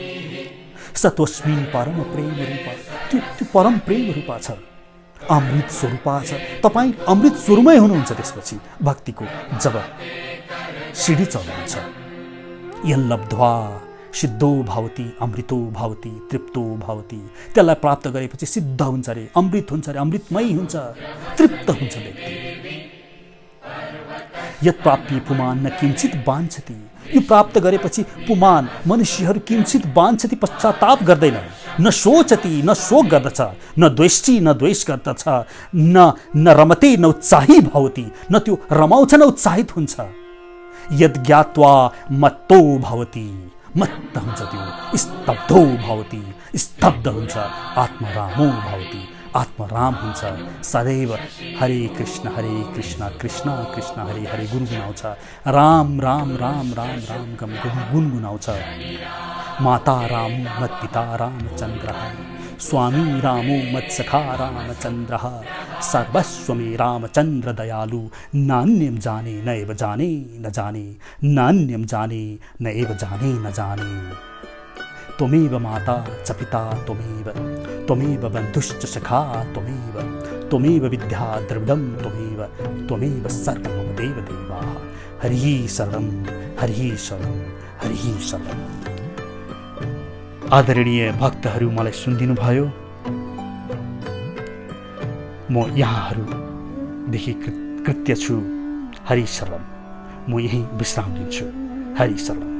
सत्वस्मिन् परम प्रेम रूपा, त्यो परम प्रेम रूपा छ, अमृत स्वरूपा छ। तपाईँ अमृत स्वरूपमै हुनुहुन्छ। त्यसपछि भक्तिको जब सिडी चल्नुहुन्छ, यल्लब्ध्वा सिद्धो भवति अमृतो भवति तृप्तो भवति, त्यसलाई प्राप्त गरेपछि सिद्ध हुन्छ रे, अमृत हुन्छ रे, अमृतमय हुन्छ, तृप्त हुन्छ व्यक्ति। यत् प्राप्य पुमान न किञ्चित वाञ्छति, यो प्राप्त गरेपछि पुमान मनुष्यहरू किञ्चित वाञ्छति, पश्चाताप गर्दैन, न सोचति न शोक गर्दछ, न द्वेष्टि न द्वेष गर्दछ, न रमते न उत्साही भवति, न त्यो रमाउँछ न उत्साहित हुन्छ। यद् ज्ञात्वा मत्तो भवति, मत्त हुन्छ त्यो, स्तब्धो भवति, स्तब्ध हुन्छ, आत्मरामो भवति, आत्मराम हुन्छ। सदैव हरे कृष्ण कृष्ण कृष्ण हरे हरे गुनगुनाउँछ, राम राम राम राम राम गुनगुनाउँछ। माता रामो मत्पिता रामचन्द्रः, स्वामी रामो मत्सखा रामचन्द्रः, सर्वस्व मे रामचन्द्र दयालु, नान्यं जाने नैव जाने न जाने, नान्यं जाने नैव जाने न जाने। त्वमेव माता च पिता त्वमेव, त्वमेव बन्धुश्च सखा त्वमेव, त्वमेव विद्या द्रविडं त्वमेव, त्वमेव सर्वं मम देवदेवः। हरिः शरणं हरिः शरणं हरिः शरणं। आदरणीय भक्तहरू, मलाई सुनिदिनु भयो। म यहाँहरूदेखि कृत्य छु। हरि शरण। म यही विश्राम लिन्छु। हरि शरण।